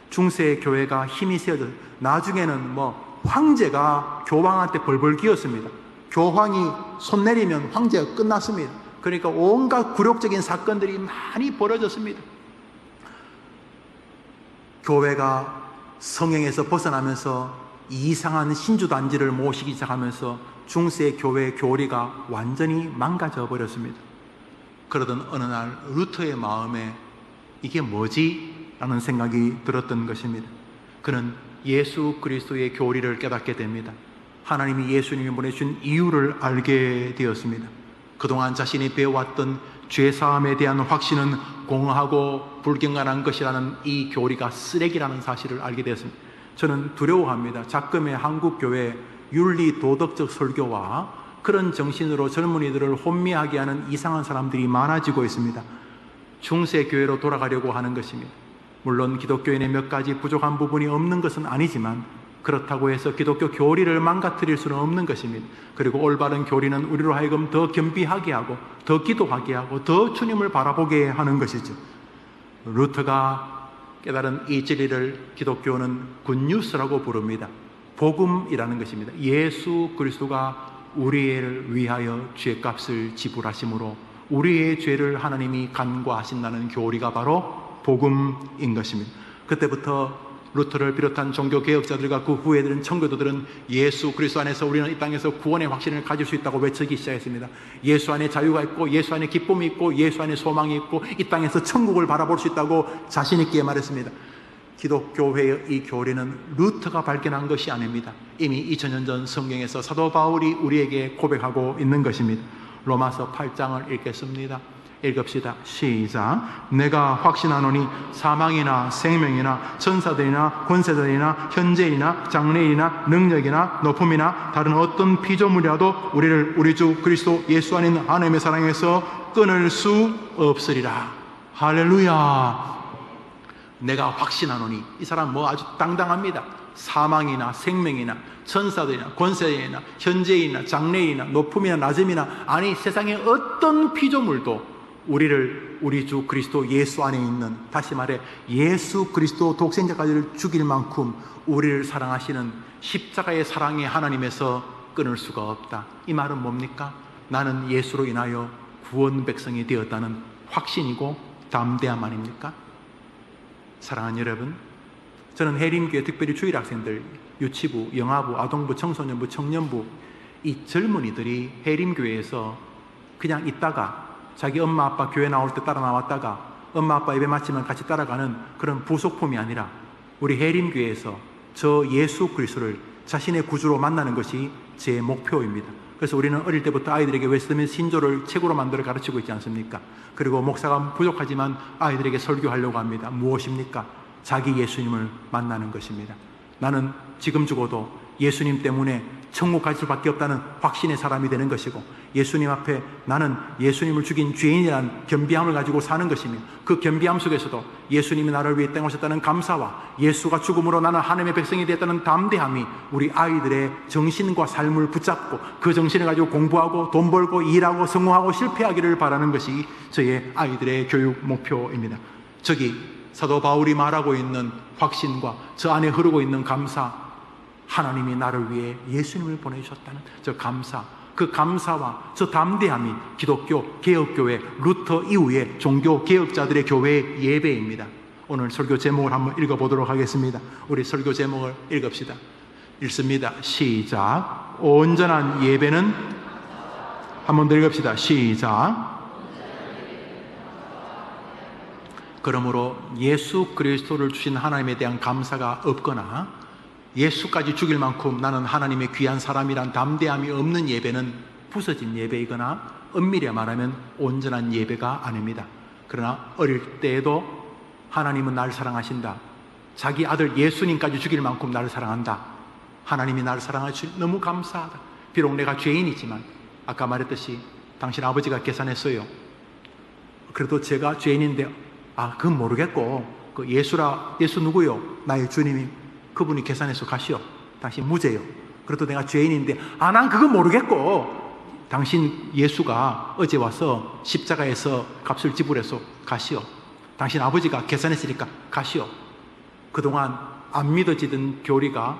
중세 교회가 힘이 세어져 나중에는 황제가 교황한테 벌벌 기었습니다. 교황이 손 내리면 황제가 끝났습니다. 그러니까 온갖 굴욕적인 사건들이 많이 벌어졌습니다. 교회가 성경에서 벗어나면서 이상한 신주단지를 모시기 시작하면서 중세 교회의 교리가 완전히 망가져 버렸습니다. 그러던 어느 날 루터의 마음에 이게 뭐지? 라는 생각이 들었던 것입니다. 그는 예수 그리스도의 교리를 깨닫게 됩니다. 하나님이 예수님이 보내준 이유를 알게 되었습니다. 그동안 자신이 배워왔던 죄사함에 대한 확신은 공허하고 불경건한 것이라는 이 교리가 쓰레기라는 사실을 알게 되었습니다. 저는 두려워합니다. 작금의 한국교회 윤리 도덕적 설교와 그런 정신으로 젊은이들을 혼미하게 하는 이상한 사람들이 많아지고 있습니다. 중세 교회로 돌아가려고 하는 것입니다. 물론 기독교인의 몇 가지 부족한 부분이 없는 것은 아니지만 그렇다고 해서 기독교 교리를 망가뜨릴 수는 없는 것입니다. 그리고 올바른 교리는 우리로 하여금 더 겸비하게 하고 더 기도하게 하고 더 주님을 바라보게 하는 것이죠. 루터가 깨달은 이 진리를 기독교는 굿뉴스라고 부릅니다. 복음이라는 것입니다. 예수 그리스도가 우리를 위하여 죄값을 지불하심으로 우리의 죄를 하나님이 간과하신다는 교리가 바로 복음인 것입니다. 그때부터 루터를 비롯한 종교개혁자들과 그 후에 청교도들은 예수 그리스도 안에서 우리는 이 땅에서 구원의 확신을 가질 수 있다고 외치기 시작했습니다. 예수 안에 자유가 있고 예수 안에 기쁨이 있고 예수 안에 소망이 있고 이 땅에서 천국을 바라볼 수 있다고 자신 있게 말했습니다. 기독교회의 이 교리는 루터가 발견한 것이 아닙니다. 이미 2000년 전 성경에서 사도 바울이 우리에게 고백하고 있는 것입니다. 로마서 8장을 읽겠습니다. 읽읍시다. 시작. 내가 확신하노니 사망이나 생명이나 천사들이나 권세자들이나 현재이나 장래이나 능력이나 높음이나 다른 어떤 피조물이라도 우리를 우리 주 그리스도 예수 안에 있는 하나님의 사랑에서 끊을 수 없으리라. 할렐루야. 내가 확신하노니, 이 사람 아주 당당합니다. 사망이나 생명이나 천사들이나 권세이나 현재이나 장래이나 높음이나 낮음이나, 아니 세상의 어떤 피조물도 우리를 우리 주 그리스도 예수 안에 있는, 다시 말해 예수 그리스도 독생자까지를 죽일 만큼 우리를 사랑하시는 십자가의 사랑의 하나님에서 끊을 수가 없다. 이 말은 뭡니까? 나는 예수로 인하여 구원 백성이 되었다는 확신이고 담대함 아닙니까? 사랑하는 여러분, 저는 해림교회 특별히 주일 학생들, 유치부, 영아부, 아동부, 청소년부, 청년부, 이 젊은이들이 해림교회에서 그냥 있다가 자기 엄마 아빠 교회 나올 때 따라 나왔다가 엄마 아빠 예배 마치면 같이 따라가는 그런 부속품이 아니라 우리 해림교회에서 저 예수 그리스도를 자신의 구주로 만나는 것이 제 목표입니다. 그래서 우리는 어릴 때부터 아이들에게 웨스트민스터 신조를 책으로 만들어 가르치고 있지 않습니까? 그리고 목사가 부족하지만 아이들에게 설교하려고 합니다. 무엇입니까? 자기 예수님을 만나는 것입니다. 나는 지금 죽어도 예수님 때문에 천국 갈 수밖에 없다는 확신의 사람이 되는 것이고, 예수님 앞에 나는 예수님을 죽인 죄인이라는 겸비함을 가지고 사는 것이며, 그 겸비함 속에서도 예수님이 나를 위해 땅에 오셨다는 감사와 예수가 죽음으로 나는 하나님의 백성이 되었다는 담대함이 우리 아이들의 정신과 삶을 붙잡고 그 정신을 가지고 공부하고 돈 벌고 일하고 성공하고 실패하기를 바라는 것이 저의 아이들의 교육 목표입니다. 저기 사도 바울이 말하고 있는 확신과 저 안에 흐르고 있는 감사, 하나님이 나를 위해 예수님을 보내주셨다는 저 감사, 그 감사와 저 담대함이 기독교 개혁교회 루터 이후의 종교 개혁자들의 교회의 예배입니다. 오늘 설교 제목을 한번 읽어보도록 하겠습니다. 우리 설교 제목을 읽읍시다. 읽습니다. 시작. 온전한 예배는, 한번 더 읽읍시다. 시작. 그러므로 예수 그리스도를 주신 하나님에 대한 감사가 없거나 예수까지 죽일 만큼 나는 하나님의 귀한 사람이란 담대함이 없는 예배는 부서진 예배이거나 엄밀히 말하면 온전한 예배가 아닙니다. 그러나 어릴 때에도 하나님은 날 사랑하신다, 자기 아들 예수님까지 죽일 만큼 나를 사랑한다. 하나님이 나를 사랑하시 너무 감사하다. 비록 내가 죄인이지만 아까 말했듯이 당신 아버지가 계산했어요. 그래도 제가 죄인인데 그건 모르겠고 예수 누구요? 나의 주님이 그분이 계산해서 가시오. 당신 무죄요. 그래도 내가 죄인인데 난 그건 모르겠고 당신 예수가 어제 와서 십자가에서 값을 지불해서 가시오. 당신 아버지가 계산했으니까 가시오. 그동안 안 믿어지던 교리가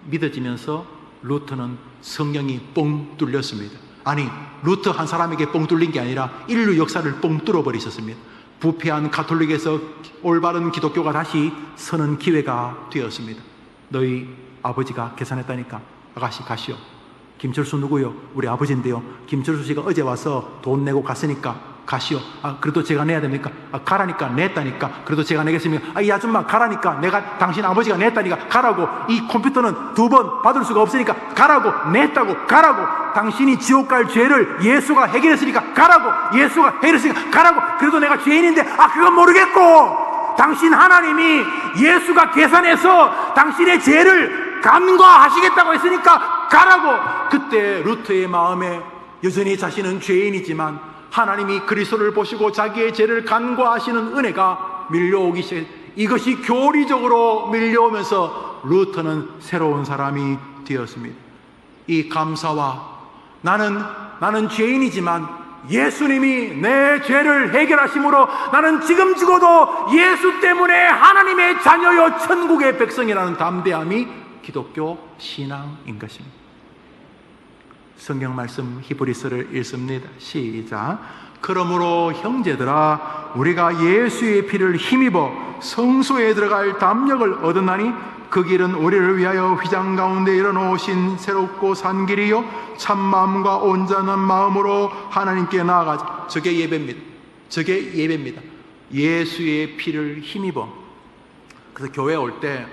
믿어지면서 루터는 성령이 뻥 뚫렸습니다. 아니, 루터 한 사람에게 뻥 뚫린 게 아니라 인류 역사를 뻥 뚫어버리셨습니다. 부패한 가톨릭에서 올바른 기독교가 다시 서는 기회가 되었습니다. 너희 아버지가 계산했다니까 아가씨 가시오. 김철수 누구요? 우리 아버지인데요. 김철수 씨가 어제 와서 돈 내고 갔으니까 가시오. 그래도 제가 내야 됩니까? 가라니까 냈다니까. 그래도 제가 내겠습니까? 이 아줌마 가라니까. 내가 당신 아버지가 냈다니까 가라고. 이 컴퓨터는 2번 받을 수가 없으니까 가라고. 냈다고 가라고. 당신이 지옥 갈 죄를 예수가 해결했으니까 가라고. 예수가 해결했으니까 가라고. 그래도 내가 죄인인데 그건 모르겠고 당신 하나님이 예수가 계산해서 당신의 죄를 간과하시겠다고 했으니까 가라고. 그때 루터의 마음에 여전히 자신은 죄인이지만 하나님이 그리스도를 보시고 자기의 죄를 간과하시는 은혜가 밀려오기 시작. 이것이 교리적으로 밀려오면서 루터는 새로운 사람이 되었습니다. 이 감사와 나는 죄인이지만 예수님이 내 죄를 해결하심으로 나는 지금 죽어도 예수 때문에 하나님의 자녀요 천국의 백성이라는 담대함이 기독교 신앙인 것입니다. 성경 말씀 히브리서를 읽습니다. 시작. 그러므로 형제들아 우리가 예수의 피를 힘입어 성소에 들어갈 담력을 얻었나니 그 길은 우리를 위하여 휘장 가운데 열어놓으신 새롭고 산 길이요 참마음과 온전한 마음으로 하나님께 나아가자. 저게 예배입니다. 예수의 피를 힘입어. 그래서 교회 올 때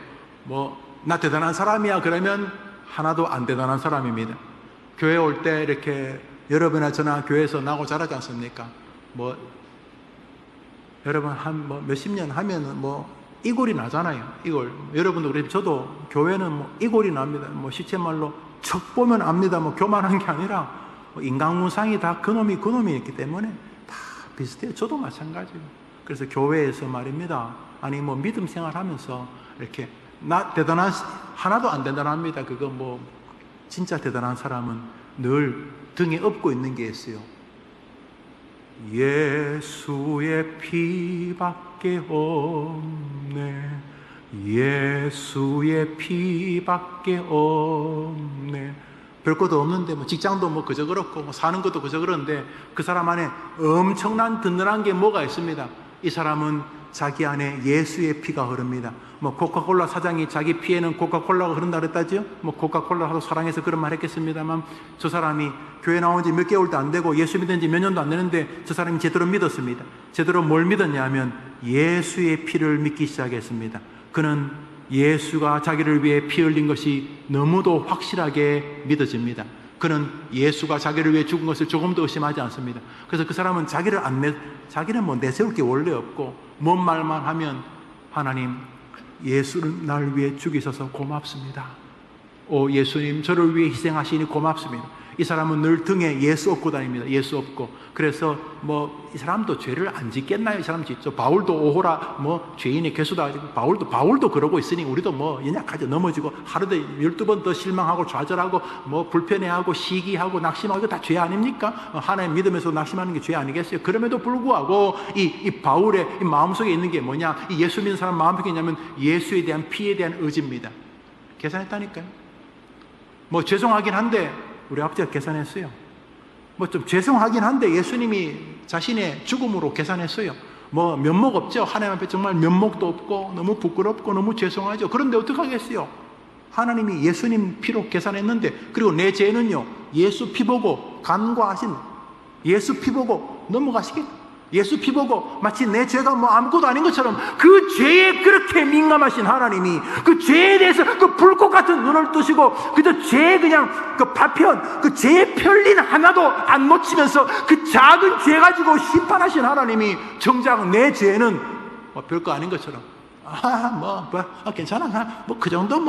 나 대단한 사람이야 그러면 하나도 안 대단한 사람입니다. 교회 올 때 이렇게 여러분이나 저나 교회에서 나고 자라지 않습니까? 여러분 한 몇십 년 하면은 이골이 나잖아요. 이골. 여러분도 그래. 저도 교회는 이골이 납니다. 시체말로 척 보면 압니다. 교만한 게 아니라 인간무상이 다 그놈이 있기 때문에 다 비슷해요. 저도 마찬가지예요. 그래서 교회에서 말입니다. 아니 믿음 생활하면서 이렇게 나 대단한 하나도 안 대단합니다. 그거 진짜 대단한 사람은 늘 등에 업고 있는 게 있어요. 예수의 피밖에 없네. 예수의 피밖에 없네. 별것도 없는데 직장도 그저 그렇고 사는 것도 그저 그런데 그 사람 안에 엄청난 든든한 게 뭐가 있습니다. 이 사람은 자기 안에 예수의 피가 흐릅니다. 코카콜라 사장이 자기 피에는 코카콜라가 흐른다 그랬다죠? 코카콜라하고 사랑해서 그런 말 했겠습니다만 저 사람이 교회 나온 지 몇 개월도 안 되고 예수 믿은 지 몇 년도 안 되는데 저 사람이 제대로 믿었습니다. 제대로 뭘 믿었냐면 예수의 피를 믿기 시작했습니다. 그는 예수가 자기를 위해 피 흘린 것이 너무도 확실하게 믿어집니다. 그는 예수가 자기를 위해 죽은 것을 조금도 의심하지 않습니다. 그래서 그 사람은 자기는 내세울 게 원래 없고 뭔 말만 하면 하나님 예수는 날 위해 죽이셔서 고맙습니다. 예수님 저를 위해 희생하시니 고맙습니다. 이 사람은 늘 등에 예수 업고 다닙니다. 예수 업고. 그래서 이 사람도 죄를 안 짓겠나요? 이 사람 짓죠. 바울도 오호라 죄인의 괴수다. 바울도 그러고 있으니 우리도 연약하죠. 넘어지고 하루에 12번 더 실망하고 좌절하고 불편해하고 시기하고 낙심하고 다 죄 아닙니까? 하나님 믿으면서 낙심하는 게 죄 아니겠어요? 그럼에도 불구하고 이 바울의 이 마음속에 있는 게 뭐냐? 이 예수 믿는 사람 마음속에 있냐면 예수에 대한 피에 대한 의지입니다. 계산했다니까요. 죄송하긴 한데 우리 아버지가 계산했어요. 좀 죄송하긴 한데 예수님이 자신의 죽음으로 계산했어요. 면목 없죠. 하나님 앞에 정말 면목도 없고 너무 부끄럽고 너무 죄송하죠. 그런데 어떡하겠어요? 하나님이 예수님 피로 계산했는데 그리고 내 죄는요 예수 피 보고 간과하신 예수 피 보고 넘어가시겠다. 예수 피 보고 마치 내 죄가 아무것도 아닌 것처럼 그 죄에 그렇게 민감하신 하나님이 그 죄에 대해서 그 불꽃 같은 눈을 뜨시고 그저 죄에 그냥 그 파편 그 죄의 편린 하나도 안 놓치면서 그 작은 죄 가지고 심판하신 하나님이 정작 내 죄는 별거 아닌 것처럼 괜찮아. 그 정도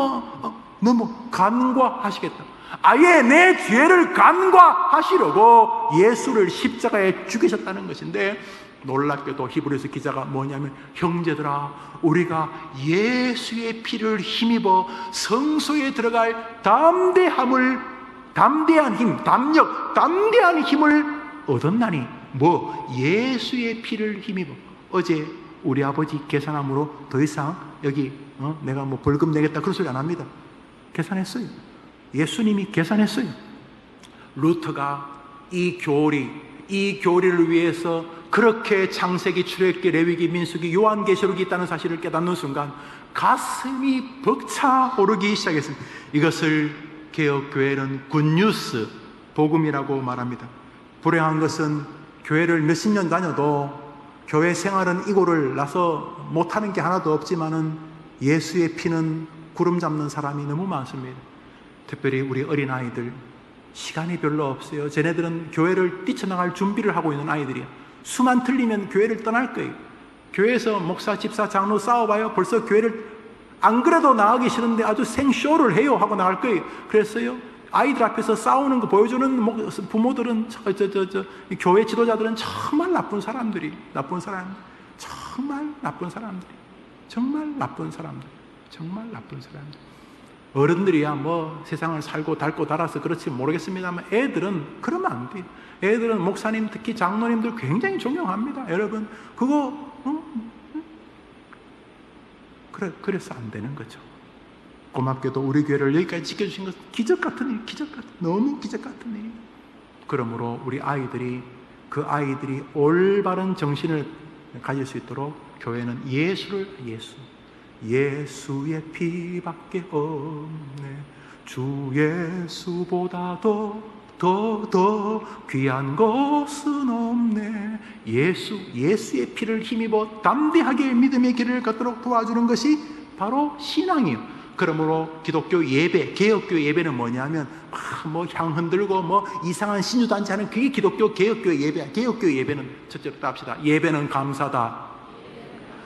너무 간과하시겠다. 아예 내 죄를 간과하시려고 예수를 십자가에 죽이셨다는 것인데, 놀랍게도 히브리서 기자가 뭐냐면, 형제들아, 우리가 예수의 피를 힘입어 성소에 들어갈 담대한 힘을 얻었나니. 예수의 피를 힘입어. 어제 우리 아버지 계산함으로 더 이상 여기 내가 벌금 내겠다 그런 소리 안 합니다. 계산했어요. 예수님이 계산했어요. 루터가 이 교리를 위해서 그렇게 창세기, 출애굽기, 레위기, 민수기, 요한계시록이 있다는 사실을 깨닫는 순간 가슴이 벅차오르기 시작했습니다. 이것을 개혁교회는 굿뉴스, 복음이라고 말합니다. 불행한 것은 교회를 몇십 년 다녀도 교회 생활은 이고를 나서 못하는 게 하나도 없지만은 예수의 피는 구름 잡는 사람이 너무 많습니다. 특별히 우리 어린아이들, 시간이 별로 없어요. 쟤네들은 교회를 뛰쳐나갈 준비를 하고 있는 아이들이야. 수만 틀리면 교회를 떠날 거예요. 교회에서 목사, 집사, 장로 싸워봐요. 벌써 교회를 안 그래도 나가기 싫은데 아주 생쇼를 해요 하고 나갈 거예요. 그랬어요. 아이들 앞에서 싸우는 거 보여주는 부모들은, 교회 지도자들은 정말 나쁜 사람들이, 정말 나쁜 사람들. 어른들이야 세상을 살고 닳고 닳아서 그렇지 모르겠습니다만, 애들은 그러면 안 돼요. 애들은 목사님, 특히 장로님들 굉장히 존경합니다. 여러분, 그래서 안 되는 거죠. 고맙게도 우리 교회를 여기까지 지켜주신 것은 너무 기적 같은 일이에요. 그러므로 우리 아이들이, 올바른 정신을 가질 수 있도록 교회는 예수의 피밖에 없네. 주 예수보다도 더 귀한 것은 없네. 예수의 피를 힘입어 담대하게 믿음의 길을 걷도록 도와주는 것이 바로 신앙이에요. 그러므로 기독교 예배, 개혁교 예배는 뭐냐면 향 흔들고 이상한 신유단체 하는 그게 기독교 개혁교 예배야. 개혁교 예배는 첫째로 합시다. 예배는 감사다.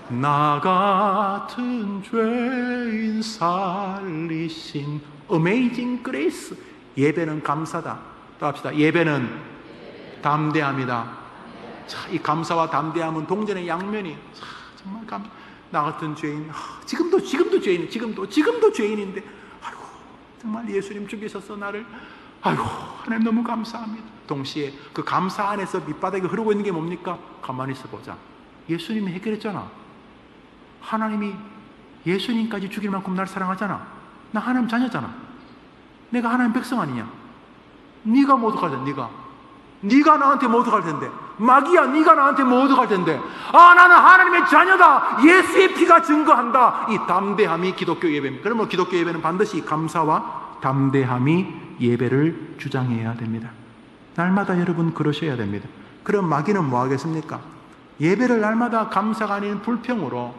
나 같은 죄인 살리신 Amazing Grace. 예배는 감사다. 또 합시다. 예배는 담대함이다. 자, 이 감사와 담대함은 동전의 양면이 정말 나 같은 죄인, 지금도 죄인인데, 아이고 정말 예수님 죽이셔서 나를, 아이고 하나님 너무 감사합니다. 동시에 그 감사 안에서 밑바닥에 흐르고 있는 게 뭡니까? 가만히 있어 보자. 예수님이 해결했잖아. 하나님이 예수님까지 죽일 만큼 날 사랑하잖아. 나 하나님 자녀잖아. 내가 하나님 백성 아니냐? 네가 뭐 어떡할 텐데? 네가 나한테 뭐 어떡할 텐데? 마귀야, 네가 나한테 뭐 어떡할 텐데? 나는 하나님의 자녀다. 예수의 피가 증거한다. 이 담대함이 기독교 예배입니다. 그러면 기독교 예배는 반드시 감사와 담대함이 예배를 주장해야 됩니다. 날마다 여러분 그러셔야 됩니다. 그럼 마귀는 뭐 하겠습니까? 예배를 날마다 감사가 아닌 불평으로,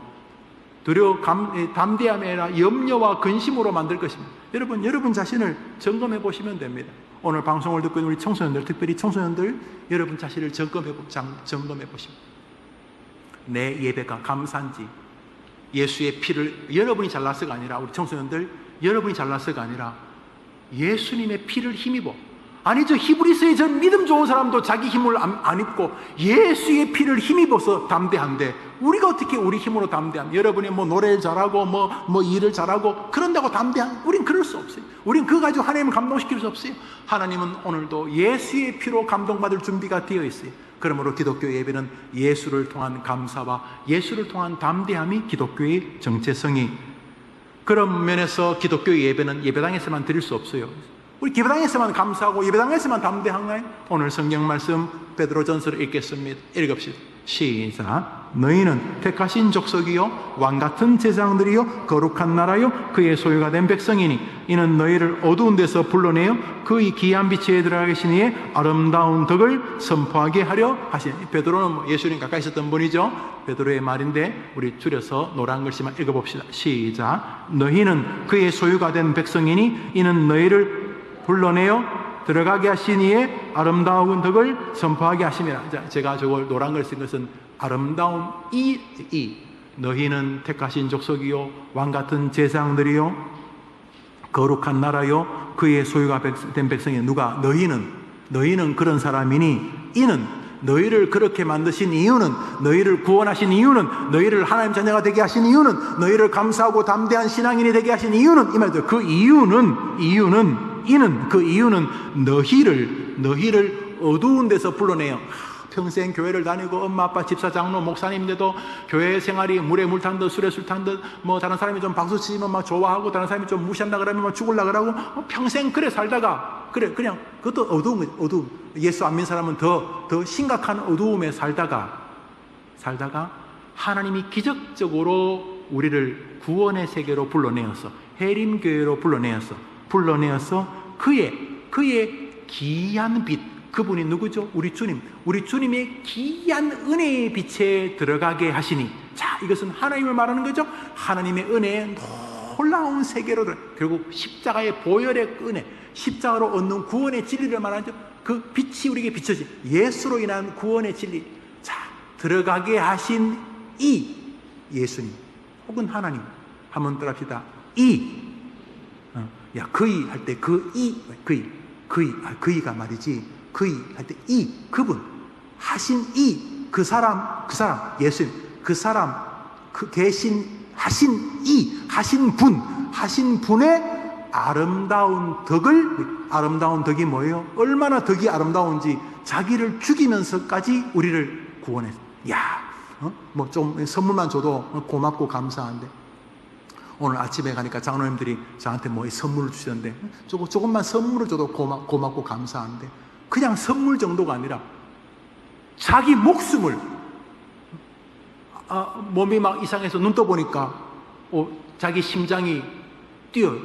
담대함이 아니라 염려와 근심으로 만들 것입니다. 여러분 자신을 점검해 보시면 됩니다. 오늘 방송을 듣고 있는 우리 청소년들, 특별히 청소년들, 여러분 자신을 점검해 보십니다. 내 예배가 감사한지, 예수의 피를 여러분이 잘나서가 아니라, 우리 청소년들 여러분이 잘나서가 아니라 예수님의 피를 힘입어. 아니죠. 히브리서의 전 믿음 좋은 사람도 자기 힘을 안 입고 예수의 피를 힘입어서 담대한데, 우리가 어떻게 우리 힘으로 담대함? 여러분이 노래를 잘하고 일을 잘하고 그런다고 담대함? 우린 그럴 수 없어요. 우린 그거 가지고 하나님을 감동시킬 수 없어요. 하나님은 오늘도 예수의 피로 감동받을 준비가 되어 있어요. 그러므로 기독교 예배는 예수를 통한 감사와 예수를 통한 담대함이 기독교의 정체성이. 그런 면에서 기독교 예배는 예배당에서만 드릴 수 없어요. 우리 예배당에서만 감사하고 예배당에서만 담대한가요? 오늘 성경 말씀 베드로전서를 읽겠습니다. 읽읍시다. 시작. 너희는 택하신 족속이요 왕같은 제사장들이요 거룩한 나라요 그의 소유가 된 백성이니 이는 너희를 어두운 데서 불러내어 그의 귀한 빛에 들어가 계신 이의 아름다운 덕을 선포하게 하려 하시니. 베드로는 예수님 가까이 있었던 분이죠. 베드로의 말인데 우리 줄여서 노란 글씨만 읽어봅시다. 시작. 너희는 그의 소유가 된 백성이니 이는 너희를 불러내어 들어가게 하신 이의 아름다운 덕을 선포하게 하심이라. 제가 저걸 노란 글 쓴 것은 아름다운 너희는 택하신 족속이요 왕같은 제사장들이요 거룩한 나라요 그의 소유가 된 백성이 누가? 너희는 그런 사람이니 이는 너희를 그렇게 만드신 이유는, 너희를 구원하신 이유는, 너희를 하나님 자녀가 되게 하신 이유는, 너희를 감사하고 담대한 신앙인이 되게 하신 이유는, 이 말이죠. 그 이유는 너희를 어두운 데서 불러내요. 평생 교회를 다니고 엄마 아빠 집사 장로 목사님인데도 교회 생활이 물에 물 탄 듯 술에 술 탄 듯 뭐 다른 사람이 좀 박수 치면 막 좋아하고 다른 사람이 좀 무시한다 그러면 막 죽을라 그러고 평생 그래 살다가 그냥 그것도 어두움. 예수 안 믿는 사람은 더 심각한 어두움에 살다가 하나님이 기적적으로 우리를 구원의 세계로 불러내어서 해림교회로 불러내어서 그의 귀한 빛, 그분이 누구죠? 우리 주님의 귀한 은혜의 빛에 들어가게 하시니, 자, 이것은 하나님을 말하는 거죠. 하나님의 은혜의 놀라운 세계로 결국 십자가의 보혈의 은혜, 십자가로 얻는 구원의 진리를 말하죠. 그 빛이 우리에게 비춰진 예수로 인한 구원의 진리, 자, 들어가게 하신 이 예수님 혹은 하나님, 한번 따라합시다. 그이 할 때 그이가 말이지. 그이 할 때 그분 하신 그 사람 예수님, 그 사람 대신 하신 분의 아름다운 덕이 뭐예요? 얼마나 덕이 아름다운지 자기를 죽이면서까지 우리를 구원했어. 뭐 좀 선물만 줘도 고맙고 감사한데, 오늘 아침에 가니까 장로님들이 저한테 뭐 선물을 주셨는데 조금만 선물을 줘도 고맙고 감사한데, 그냥 선물 정도가 아니라 자기 목숨을, 몸이 막 이상해서 눈 떠보니까 자기 심장이 뛰어요.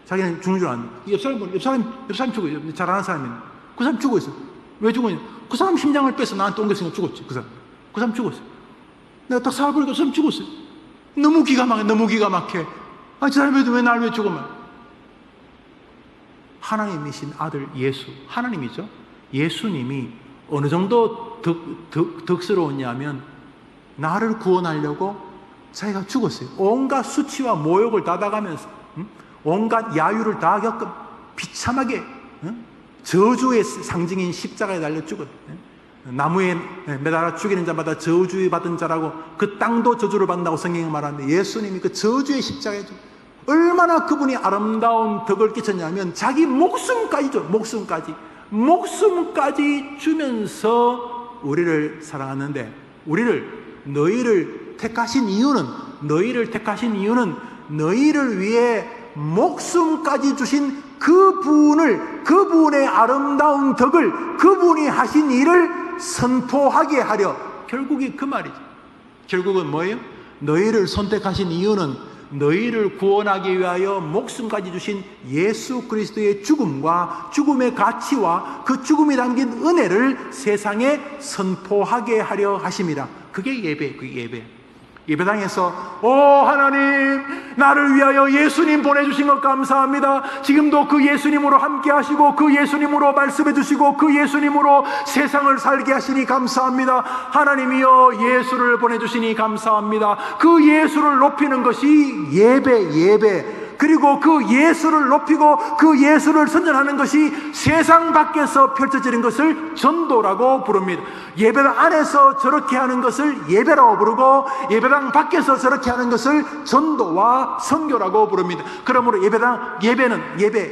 자기는 죽는 줄 아는데 옆 사람 죽어 있어요. 잘 아는 사람이네. 그 사람 죽어 있어. 왜 죽었냐? 그 사람 심장을 빼서 나한테 옮겼으니까 죽었지. 그 사람 죽었어. 내가 딱 살아보니까 그 사람 죽었어요. 너무 기가 막혀. 저 사람이 왜 나를 왜 죽으면? 하나님이신 아들 예수, 하나님이죠. 예수님이 어느 정도 덕스러웠냐면 나를 구원하려고 자기가 죽었어요. 온갖 수치와 모욕을 다 당하면서, 온갖 야유를 다 겪은 비참하게, 저주의 상징인 십자가에 달려 죽었어요. 나무에 매달아 죽이는 자마다 저주 받은 자라고, 그 땅도 저주를 받는다고 성경이 말하는데, 예수님이 그 저주의 십자가에 얼마나 그분이 아름다운 덕을 끼쳤냐면 자기 목숨까지 주면서 우리를 사랑하는데, 너희를 택하신 이유는 너희를 위해 목숨까지 주신 그분의 아름다운 덕을, 그분이 하신 일을 선포하게 하려. 결국이 그 말이죠. 결국은 뭐예요? 너희를 선택하신 이유는 너희를 구원하기 위하여 목숨까지 주신 예수 그리스도의 죽음의 가치와 그 죽음이 담긴 은혜를 세상에 선포하게 하려 하심이라. 그게 예배. 예배당에서 하나님, 나를 위하여 예수님 보내주신 것 감사합니다. 지금도 그 예수님으로 함께 하시고 그 예수님으로 말씀해 주시고 그 예수님으로 세상을 살게 하시니 감사합니다. 하나님이여, 예수를 보내주시니 감사합니다. 그 예수를 높이는 것이 예배. 그리고 그 예수를 높이고 그 예수를 선전하는 것이 세상 밖에서 펼쳐지는 것을 전도라고 부릅니다. 예배당 안에서 저렇게 하는 것을 예배라고 부르고, 예배당 밖에서 저렇게 하는 것을 전도와 선교라고 부릅니다. 그러므로 예배는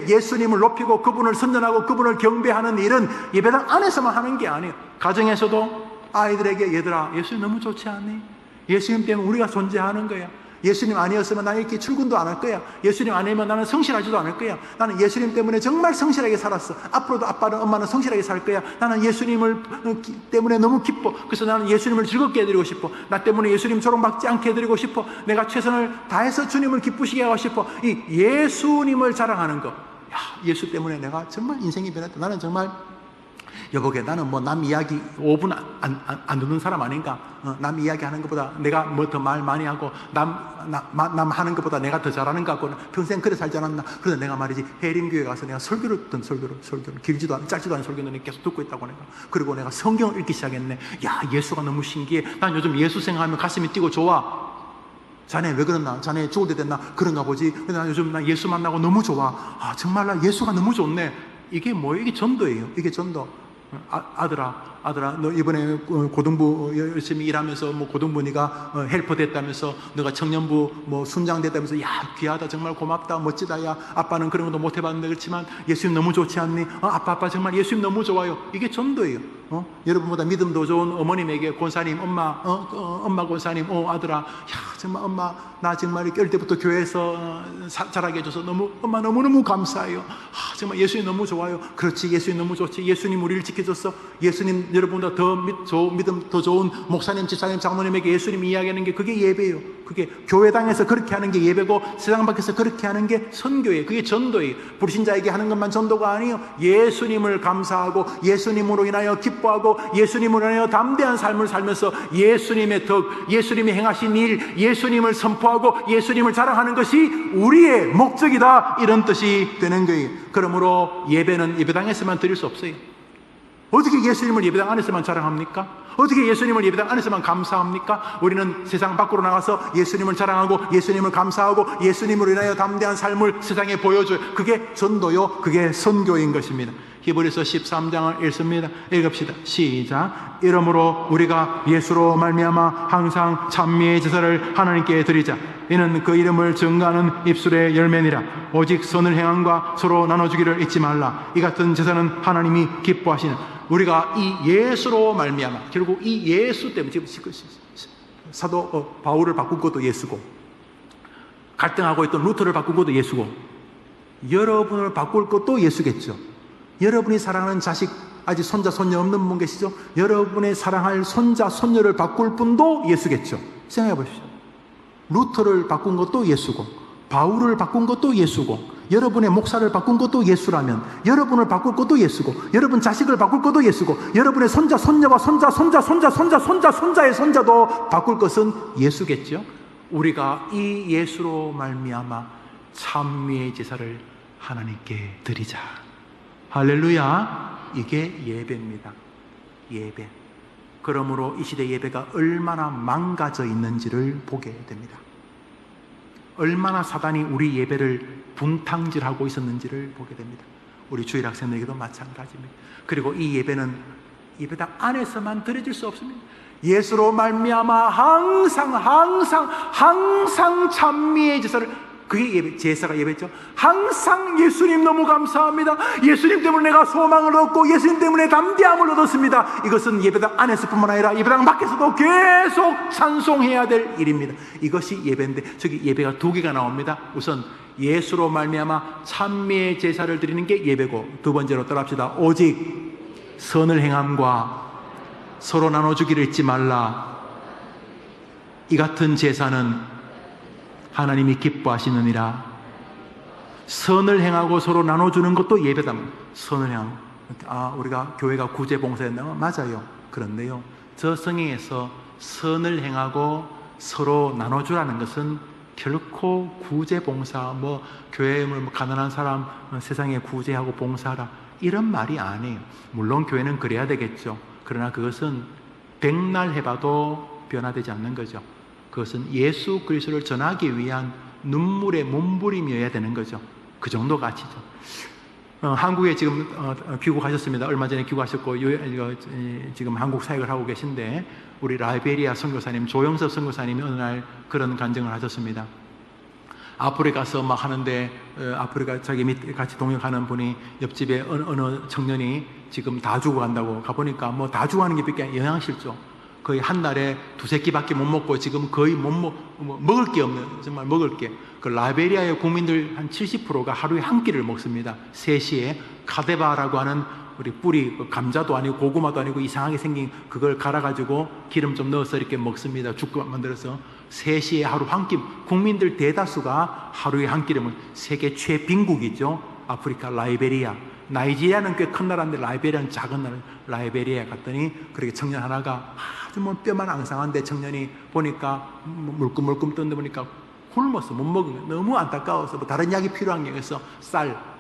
예수님을 높이고 그분을 선전하고 그분을 경배하는 일은 예배당 안에서만 하는 게 아니에요. 가정에서도 아이들에게, 얘들아, 예수님 너무 좋지 않니? 예수님 때문에 우리가 존재하는 거야. 예수님 아니었으면 나는 이렇게 출근도 안 할 거야. 예수님 아니면 나는 성실하지도 않을 거야. 나는 예수님 때문에 정말 성실하게 살았어. 앞으로도 아빠는 엄마는 성실하게 살 거야. 나는 예수님을 때문에 너무 기뻐. 그래서 나는 예수님을 즐겁게 해드리고 싶어. 나 때문에 예수님 조롱받지 않게 해드리고 싶어. 내가 최선을 다해서 주님을 기쁘시게 하고 싶어. 이 예수님을 자랑하는 거, 예수 때문에 내가 정말 인생이 변했다. 나는 정말 여보게, 나는 뭐 남 이야기 5분 안 듣는 사람 아닌가? 남 이야기 하는 것보다 내가 뭐 더 말 많이 하고 남 하는 것보다 내가 더 잘하는 것 같고, 평생 그래 살지 않았나? 그래서 내가 말이지, 해림교회 가서 내가 설교를 길지도 않은 짧지도 않은 설교는 계속 듣고 있다고 내가. 그리고 내가 성경을 읽기 시작했네. 예수가 너무 신기해. 난 요즘 예수 생각하면 가슴이 뛰고 좋아. 자네 왜 그랬나? 자네 죽을 때 됐나? 그런가 보지. 근데 나 요즘 나 예수 만나고 너무 좋아. 아, 정말 나 예수가 너무 좋네. 이게 뭐예요? 이게 전도예요. 이게 전도. 아들아, 너 이번에 고등부 열심히 일하면서 뭐 고등부 네가 헬퍼 됐다면서, 너가 청년부 뭐 순장 됐다면서, 야, 귀하다, 정말 고맙다, 멋지다, 야, 아빠는 그런 것도 못 해봤는데 그렇지만 예수님 너무 좋지 않니? 아빠 정말 예수님 너무 좋아요. 이게 전도예요. 여러분보다 믿음도 좋은 어머님에게 권사님, 엄마 권사님, 아들아, 야, 정말 엄마 나 정말 어릴 때부터 교회에서 자라게 해줘서 엄마 너무너무 감사해요. 정말 예수님 너무 좋아요. 그렇지, 예수님 너무 좋지. 예수님 우리를 지켜줬어. 예수님 여러분보다 더 믿음 더 좋은 목사님, 집사님, 장로님에게 예수님 이야기하는 게 그게 예배예요. 그게 교회당에서 그렇게 하는 게 예배고, 세상 밖에서 그렇게 하는 게 선교예요. 그게 전도예요. 불신자에게 하는 것만 전도가 아니에요. 예수님을 감사하고 예수님으로 인하여 기뻐하고 예수님으로 인하여 담대한 삶을 살면서 예수님의 덕, 예수님이 행하신 일, 예수님을 선포하고 예수님을 자랑하는 것이 우리의 목적이다, 이런 뜻이 되는 거예요. 그러므로 예배는 예배당에서만 드릴 수 없어요. 어떻게 예수님을 예배당 안에서만 자랑합니까? 어떻게 예수님을 예배당 안에서만 감사합니까? 우리는 세상 밖으로 나가서 예수님을 자랑하고 예수님을 감사하고 예수님으로 인하여 담대한 삶을 세상에 보여줘요. 그게 전도요, 그게 선교인 것입니다. 히브리서 13장을 읽습니다. 읽읍시다. 시작. 이러므로 우리가 예수로 말미암아 항상 찬미의 제사를 하나님께 드리자. 이는 그 이름을 증거하는 입술의 열매니라. 오직 선을 행함과 서로 나눠주기를 잊지 말라. 이 같은 제사는 하나님이 기뻐하시는. 우리가 이 예수로 말미암아, 결국 이 예수 때문에, 지금 사도 바울을 바꾼 것도 예수고, 갈등하고 있던 루터를 바꾼 것도 예수고, 여러분을 바꿀 것도 예수겠죠. 여러분이 사랑하는 자식, 아직 손자 손녀 없는 분 계시죠? 여러분의 사랑할 손자 손녀를 바꿀 분도 예수겠죠. 생각해 보십시오. 루터를 바꾼 것도 예수고, 바울을 바꾼 것도 예수고, 여러분의 목사를 바꾼 것도 예수라면 여러분을 바꿀 것도 예수고, 여러분 자식을 바꿀 것도 예수고, 여러분의 손자 손녀와 손자의 손자도 바꿀 것은 예수겠죠. 우리가 이 예수로 말미암아 찬미의 제사를 하나님께 드리자. 할렐루야. 이게 예배입니다. 예배. 그러므로 이 시대 예배가 얼마나 망가져 있는지를 보게 됩니다. 얼마나 사단이 우리 예배를 분탕질하고 있었는지를 보게 됩니다. 우리 주일 학생들에게도 마찬가지입니다. 그리고 이 예배는 예배당 안에서만 드려질 수 없습니다. 예수로 말미암아 항상 찬미의 제사를, 그게 예배, 제사가 예배죠. 항상 예수님 너무 감사합니다. 예수님 때문에 내가 소망을 얻고 예수님 때문에 담대함을 얻었습니다. 이것은 예배당 안에서뿐만 아니라 예배당 밖에서도 계속 찬송해야 될 일입니다. 이것이 예배인데, 저기 예배가 두 개가 나옵니다. 우선 예수로 말미암아 찬미의 제사를 드리는 게 예배고, 두 번째로 따라합시다. 오직 선을 행함과 서로 나눠주기를 잊지 말라. 이 같은 제사는 하나님이 기뻐하시느니라. 선을 행하고 서로 나눠주는 것도 예배다. 선을 행하고, 우리가 교회가 구제봉사했나? 맞아요. 그런데요, 저 성경에서 선을 행하고 서로 나눠주라는 것은 결코 구제봉사, 교회에 가난한 사람 세상에 구제하고 봉사하라, 이런 말이 아니에요. 물론 교회는 그래야 되겠죠. 그러나 그것은 백날 해봐도 변화되지 않는 거죠. 그것은 예수 그리스도를 전하기 위한 눈물의 몸부림이어야 되는 거죠. 그 정도 가치죠. 한국에 지금 귀국하셨습니다. 얼마 전에 귀국하셨고 지금 한국 사역을 하고 계신데, 우리 라이베리아 선교사님 조영섭 선교사님이 어느 날 그런 간증을 하셨습니다. 아프리카 가서 막 하는데, 아프리카 자기 밑 같이 동역하는 분이 옆집에 어느 청년이 지금 다 죽어간다고 가보니까 다 죽어가는 게 밖에 영양실조, 거의 한 달에 두세 끼밖에 못 먹고 지금 거의 먹을 게 없는, 정말 먹을 게. 그 라이베리아의 국민들 한 70%가 하루에 한 끼를 먹습니다. 3시에 카데바라고 하는 우리 뿌리, 감자도 아니고 고구마도 아니고 이상하게 생긴 그걸 갈아가지고 기름 좀 넣어서 이렇게 먹습니다. 죽 만들어서 3시에 하루 한 끼. 국민들 대다수가 하루에 한 끼를 먹는 세계 최빈국이죠. 아프리카 라이베리아. 나이지리아는 꽤 큰 나라인데 라이베리아는 작은 나라. 라이베리아에 갔더니 그렇게 청년 하나가 아주 뼈만 앙상한데, 청년이 보니까 물끔물끔 떴는데 보니까 굶어서 못 먹은 거예요. 너무 안타까워서 다른 약이 필요한 게 있어서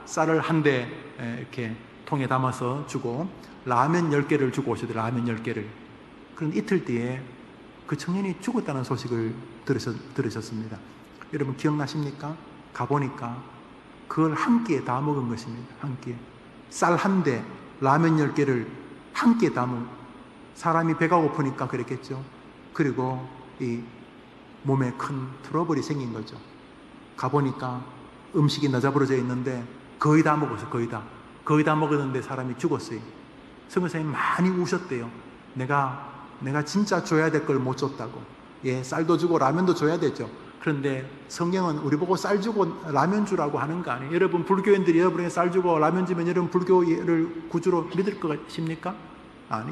쌀을 한 대 이렇게 통에 담아서 주고 라면 10개를 주고 오시더라고요. 라면 10개를. 그런데 이틀 뒤에 그 청년이 죽었다는 소식을 들으셨습니다. 여러분 기억나십니까? 가보니까 그걸 한 끼에 다 먹은 것입니다. 한 끼에. 쌀 한 대, 라면 10개를 한 끼에 다 먹은. 사람이 배가 고프니까 그랬겠죠. 그리고 이 몸에 큰 트러블이 생긴 거죠. 가보니까 음식이 낮아버려져 있는데 거의 다 먹었어요. 거의 다 먹었는데 사람이 죽었어요. 선교사님이 많이 우셨대요. 내가 진짜 줘야 될 걸 못 줬다고. 예, 쌀도 주고 라면도 줘야 되죠. 그런데 성경은 우리 보고 쌀 주고 라면 주라고 하는 거 아니에요? 여러분 불교인들이 여러분에게 쌀 주고 라면 주면 여러분 불교를 구주로 믿을 것 같습니까? 아니,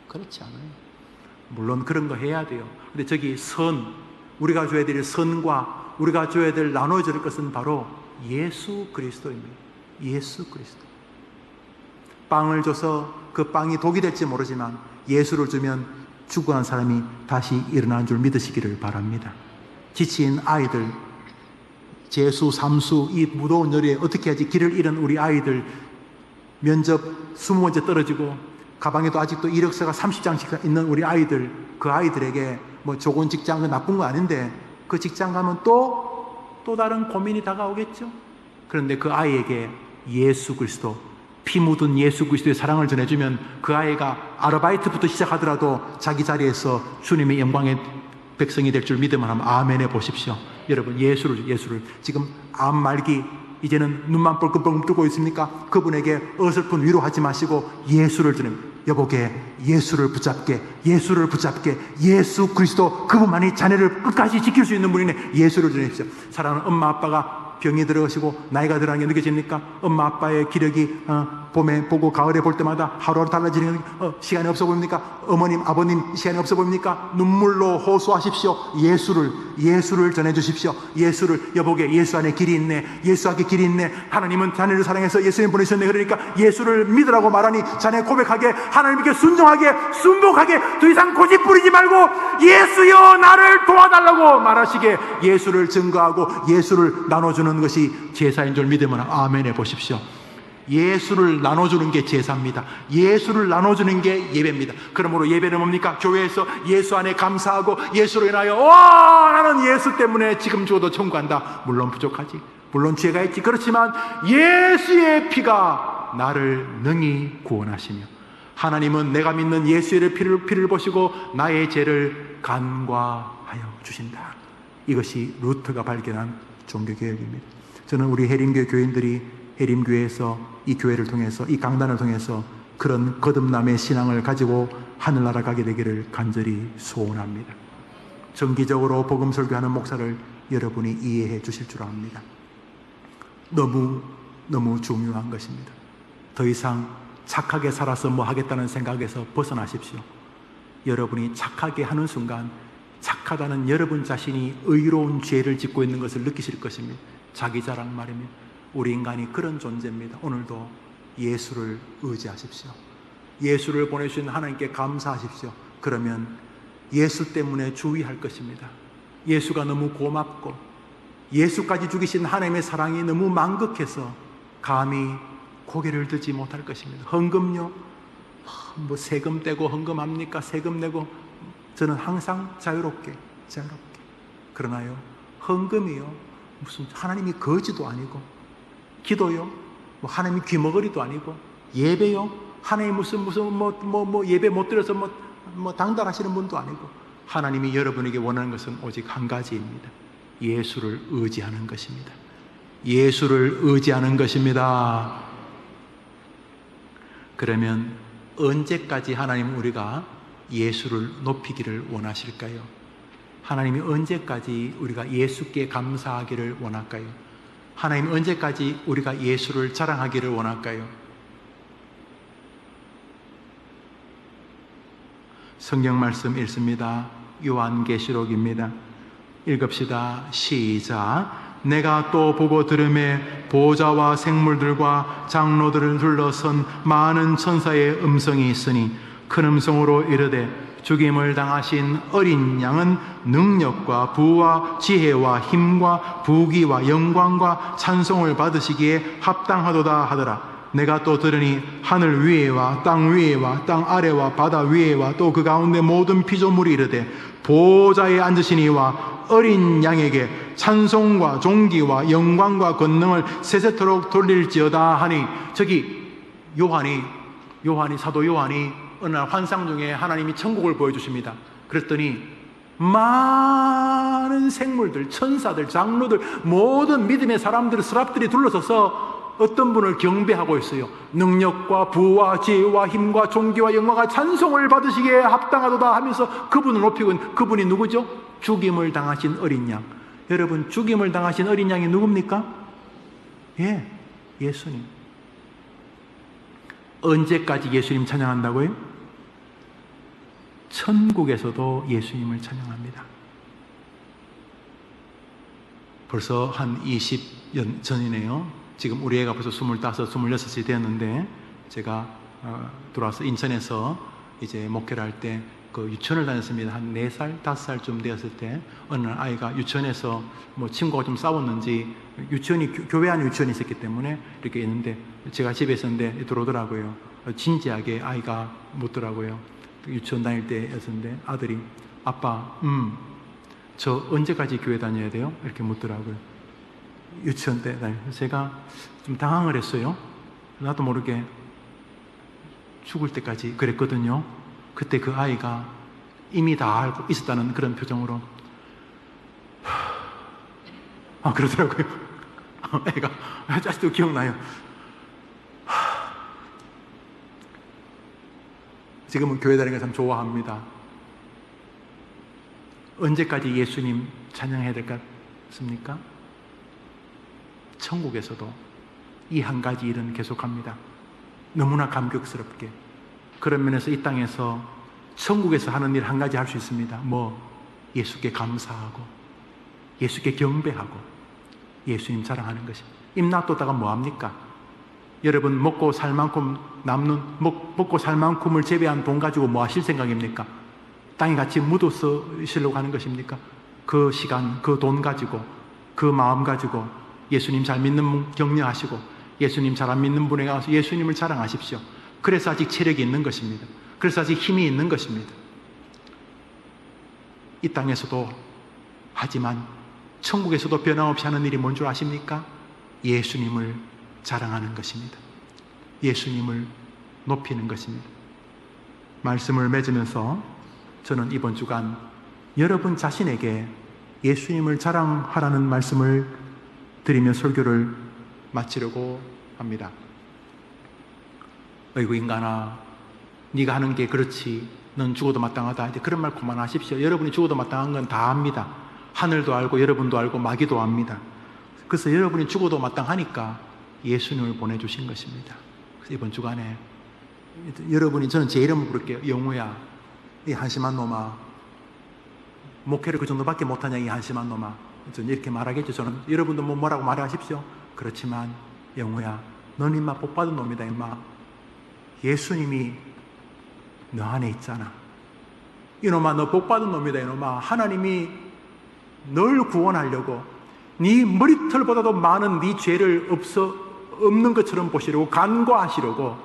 그렇지 않아요. 물론 그런 거 해야 돼요. 근데 저기 우리가 줘야 될 선과 우리가 줘야 될 나눠야 될 것은 바로 예수 그리스도입니다. 예수 그리스도. 빵을 줘서 그 빵이 독이 될지 모르지만 예수를 주면 죽어간 사람이 다시 일어나는 줄 믿으시기를 바랍니다. 지친 아이들, 재수, 삼수, 이 무더운 열에 어떻게 하지? 길을 잃은 우리 아이들, 면접 20번째 떨어지고 가방에도 아직도 이력서가 30장씩 있는 우리 아이들, 그 아이들에게 뭐 좋은 직장은 나쁜 거 아닌데 그 직장 가면 또 다른 고민이 다가오겠죠. 그런데 그 아이에게 예수 그리스도, 피 묻은 예수 그리스도의 사랑을 전해주면 그 아이가 아르바이트부터 시작하더라도 자기 자리에서 주님의 영광의 백성이 될 줄 믿으면 하면 아멘 해보십시오. 여러분 예수를 지금 암 말기 이제는 눈만 뻘끔뻘끔 뜨고 있습니까? 그분에게 어설픈 위로하지 마시고 예수를 드립니다. 여보게 예수를 붙잡게 예수 그리스도 그분만이 자네를 끝까지 지킬 수 있는 분이네. 예수를 드립시오. 사랑하는 엄마 아빠가 병이 들어가시고 나이가 들어가는 게 느껴집니까? 엄마 아빠의 기력이 봄에 보고 가을에 볼 때마다 하루하루 달라지는 시간이 없어 보입니까? 어머님 아버님 시간이 없어 보입니까? 눈물로 호소하십시오. 예수를 전해주십시오. 예수를 여보게 예수 안에 길이 있네. 예수 안에 길이 있네. 하나님은 자네를 사랑해서 예수님 보내셨네. 그러니까 예수를 믿으라고 말하니 자네 고백하게 하나님께 순복하게 더 이상 고집 부리지 말고 예수여 나를 도와달라고 말하시게 예수를 증거하고 예수를 나눠주는 것이 제사인 줄 믿으면 아멘 해보십시오. 예수를 나눠주는 게 제사입니다. 예수를 나눠주는 게 예배입니다. 그러므로 예배는 뭡니까? 교회에서 예수 안에 감사하고 예수로 인하여 나는 예수 때문에 지금 죽어도 천국 간다. 물론 부족하지. 물론 죄가 있지. 그렇지만 예수의 피가 나를 능히 구원하시며 하나님은 내가 믿는 예수의 피를 보시고 나의 죄를 간과하여 주신다. 이것이 루터가 발견한 종교개혁입니다. 저는 우리 해림교회 교인들이 해림교회에서 이 교회를 통해서 이 강단을 통해서 그런 거듭남의 신앙을 가지고 하늘나라 가게 되기를 간절히 소원합니다. 정기적으로 복음 설교하는 목사를 여러분이 이해해 주실 줄 압니다. 너무 중요한 것입니다. 더 이상 착하게 살아서 뭐 하겠다는 생각에서 벗어나십시오. 여러분이 착하게 하는 순간 착하다는 여러분 자신이 의로운 죄를 짓고 있는 것을 느끼실 것입니다. 자기 자랑 말이며 우리 인간이 그런 존재입니다. 오늘도 예수를 의지하십시오. 예수를 보내주신 하나님께 감사하십시오. 그러면 예수 때문에 주의할 것입니다. 예수가 너무 고맙고 예수까지 죽이신 하나님의 사랑이 너무 만극해서 감히 고개를 들지 못할 것입니다. 헌금요? 뭐 세금 떼고 헌금합니까? 세금 내고 저는 항상 자유롭게 그러나요 헌금이요 무슨 하나님이 거지도 아니고 기도요 뭐 하나님이 귀머거리도 아니고 예배요 하나님 무슨 예배 못 드려서 뭐 당달하시는 분도 아니고 하나님이 여러분에게 원하는 것은 오직 한 가지입니다. 예수를 의지하는 것입니다. 예수를 의지하는 것입니다. 그러면 언제까지 하나님 우리가 예수를 높이기를 원하실까요? 하나님이 언제까지 우리가 예수께 감사하기를 원할까요? 하나님 언제까지 우리가 예수를 자랑하기를 원할까요? 성경 말씀 읽습니다. 요한계시록입니다. 읽읍시다. 시작. 내가 또 보고 들음에 보좌와 생물들과 장로들을 둘러선 많은 천사의 음성이 있으니 큰 음성으로 이르되 죽임을 당하신 어린 양은 능력과 부와 지혜와 힘과 부귀와 영광과 찬송을 받으시기에 합당하도다 하더라. 내가 또 들으니 하늘 위에와 땅 위에와 땅 아래와 바다 위에와 또 그 가운데 모든 피조물이 이르되 보호자에 앉으신 이와 어린 양에게 찬송과 존귀와 영광과 권능을 세세토록 돌릴지어다 하니, 저기 사도 요한이 어느 날 환상 중에 하나님이 천국을 보여주십니다. 그랬더니 많은 생물들, 천사들, 장로들, 모든 믿음의 사람들, 스랍들이 둘러서서 어떤 분을 경배하고 있어요. 능력과 부와 지혜와 힘과 존귀와 영광과 찬송을 받으시기에 합당하도다 하면서 그분을 높이고 있는, 그분이 누구죠? 죽임을 당하신 어린 양. 여러분, 죽임을 당하신 어린 양이 누굽니까? 예수님. 언제까지 예수님 찬양한다고요? 천국에서도 예수님을 찬양합니다. 벌써 한 20년 전이네요. 지금 우리 애가 벌써 25, 26이 되었는데, 제가 들어와서 인천에서 이제 목회를 할 때 그 유치원을 다녔습니다. 한 4살, 5살쯤 되었을 때 어느 날 아이가 유치원에서 뭐 친구가 좀 싸웠는지, 유치원이 교회 안에 유치원이 있었기 때문에 이렇게 있는데 제가 집에 있었는데 들어오더라고요. 진지하게 아이가 묻더라고요. 유치원 다닐 때였는데 아들이, 아빠, 저 언제까지 교회 다녀야 돼요? 이렇게 묻더라고요. 유치원 때 제가 좀 당황을 했어요. 나도 모르게 죽을 때까지 그랬거든요. 그때 그 아이가 이미 다 알고 있었다는 그런 표정으로 그러더라고요. 애가 아직도 기억나요. 지금은 교회 다니는 걸 참 좋아합니다. 언제까지 예수님 찬양해야 될 것 같습니까? 천국에서도 이 한 가지 일은 계속합니다. 너무나 감격스럽게. 그런 면에서 이 땅에서 천국에서 하는 일 한 가지 할 수 있습니다. 예수께 감사하고 예수께 경배하고 예수님 자랑하는 것입니다. 입 놔뒀다가 뭐합니까? 여러분, 먹고 살 만큼 먹고 살 만큼을 재배한 돈 가지고 뭐 하실 생각입니까? 땅에 같이 묻어 쓰시려고 하는 것입니까? 그 시간, 그 돈 가지고, 그 마음 가지고 예수님 잘 믿는 분 격려하시고 예수님 잘 안 믿는 분에 가서 예수님을 자랑하십시오. 그래서 아직 체력이 있는 것입니다. 그래서 아직 힘이 있는 것입니다. 이 땅에서도 하지만 천국에서도 변함없이 하는 일이 뭔 줄 아십니까? 예수님을 자랑하는 것입니다. 예수님을 높이는 것입니다. 말씀을 맺으면서 저는 이번 주간 여러분 자신에게 예수님을 자랑하라는 말씀을 드리며 설교를 마치려고 합니다. 어이구 인간아, 네가 하는 게 그렇지, 넌 죽어도 마땅하다. 이제 그런 말 그만하십시오. 여러분이 죽어도 마땅한 건 다 압니다. 하늘도 알고 여러분도 알고 마귀도 압니다. 그래서 여러분이 죽어도 마땅하니까 예수님을 보내주신 것입니다. 그래서 이번 주간에 여러분이, 저는 제 이름을 부를게요. 영우야, 이 한심한 놈아, 목회를 그 정도밖에 못하냐 이 한심한 놈아. 저는 이렇게 말하겠죠. 저는 여러분도 뭐라고 말하십시오. 그렇지만 영우야, 넌 임마 복받은 놈이다. 임마 예수님이 너 안에 있잖아. 이놈아, 너 복받은 놈이다. 이놈아, 하나님이 널 구원하려고 네 머리털보다도 많은 네 죄를 없는 것처럼 보시려고, 간과하시려고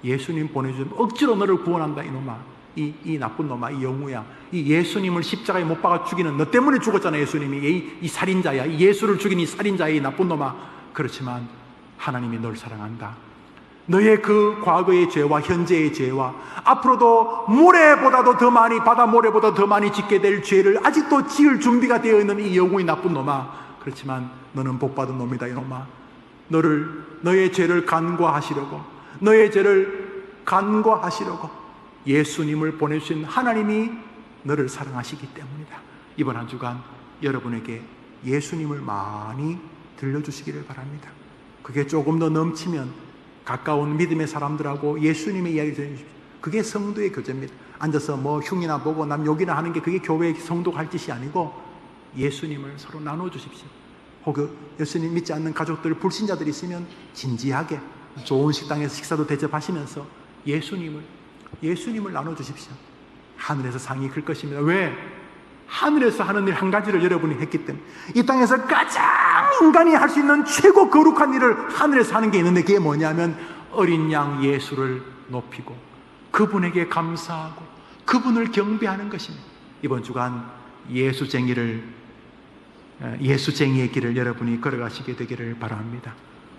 예수님 보내주면 억지로 너를 구원한다. 이놈아, 이 나쁜 놈아, 이 영우야, 이 예수님을 십자가에 못 박아 죽이는 너 때문에 죽었잖아. 예수님이 이 살인자야, 이 예수를 죽인 이 살인자야, 이 나쁜 놈아. 그렇지만 하나님이 널 사랑한다. 너의 그 과거의 죄와 현재의 죄와 앞으로도 모래보다도 더 많이, 바다 모래보다 더 많이 짓게 될 죄를 아직도 지을 준비가 되어 있는 이 영웅이 나쁜 놈아. 그렇지만 너는 복받은 놈이다. 이놈아, 너의 죄를 간과하시려고, 너의 죄를 간과하시려고 예수님을 보내주신 하나님이 너를 사랑하시기 때문이다. 이번 한 주간 여러분에게 예수님을 많이 들려주시기를 바랍니다. 그게 조금 더 넘치면 가까운 믿음의 사람들하고 예수님의 이야기를 들려주십시오. 그게 성도의 교제입니다. 앉아서 뭐 흉이나 보고 남 욕이나 하는 게 그게 교회의 성도가 할 짓이 아니고 예수님을 서로 나눠주십시오. 혹은 예수님 믿지 않는 가족들, 불신자들이 있으면 진지하게 좋은 식당에서 식사도 대접하시면서 예수님을 나눠주십시오. 하늘에서 상이 클 것입니다. 왜? 하늘에서 하는 일 한 가지를 여러분이 했기 때문에. 이 땅에서 가장 인간이 할 수 있는 최고 거룩한 일을 하늘에서 하는 게 있는데, 그게 뭐냐면 어린 양 예수를 높이고 그분에게 감사하고 그분을 경배하는 것입니다. 이번 주간 예수쟁이의 길을 여러분이 걸어가시게 되기를 바랍니다.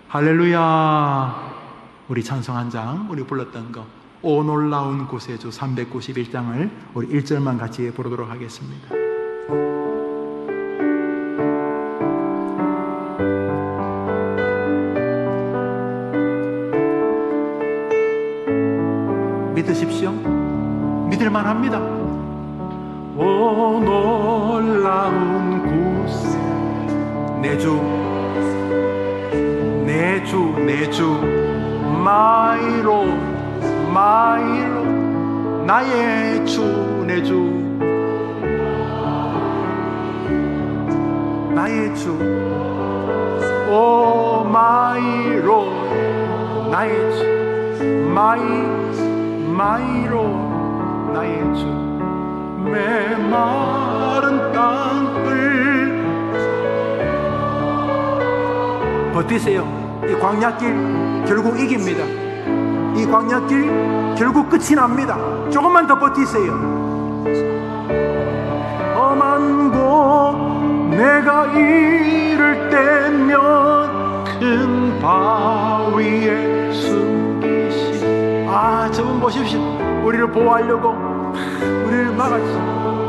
할렐루야. 우리 찬송 한 장, 우리 불렀던 거 오 놀라운 구세주 391장을 우리 1절만 같이 부르도록 하겠습니다. 믿으십시오. 믿을만 합니다. 오 놀라운 구세 내 주 마이로 나의 주 내 주 나의 주 오 마이로 나의 주 마이로 나의 주 메마른 땅을 버티세요. 이 광야길 결국 이깁니다. 이 광야길 결국 끝이 납니다. 조금만 더 버티세요. 험한 곳 내가 이를 때면 큰 바위에 숨기시. 저분 보십시오. 우리를 보호하려고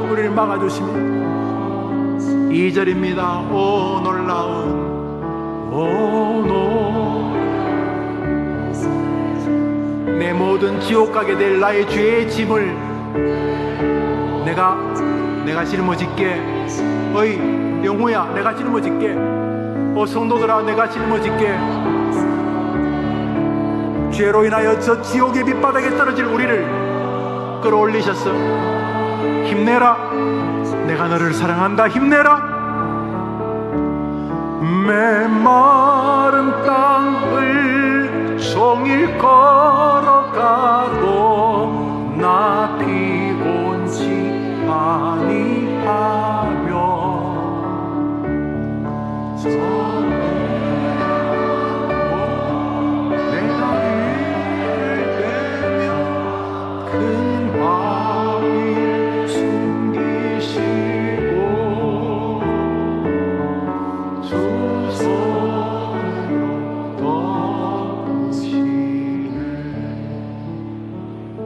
우리를 막아주십니다. 2절입니다. 오 놀라운 내 모든 지옥 가게 될 나의 죄의 짐을 내가 짊어질게. 어이 영호야, 내가 짊어질게. 성도들아, 내가 짊어질게. 죄로 인하여 저 지옥의 밑바닥에 떨어질 우리를 끌어올리셨어. 힘내라. 내가 너를 사랑한다. 힘내라. 메마른 땅을 종일 걸어가도 나 피곤치 아니하며 내가 이를 때면 큰 바위를 숨기시고 두 손으로 덮으시네.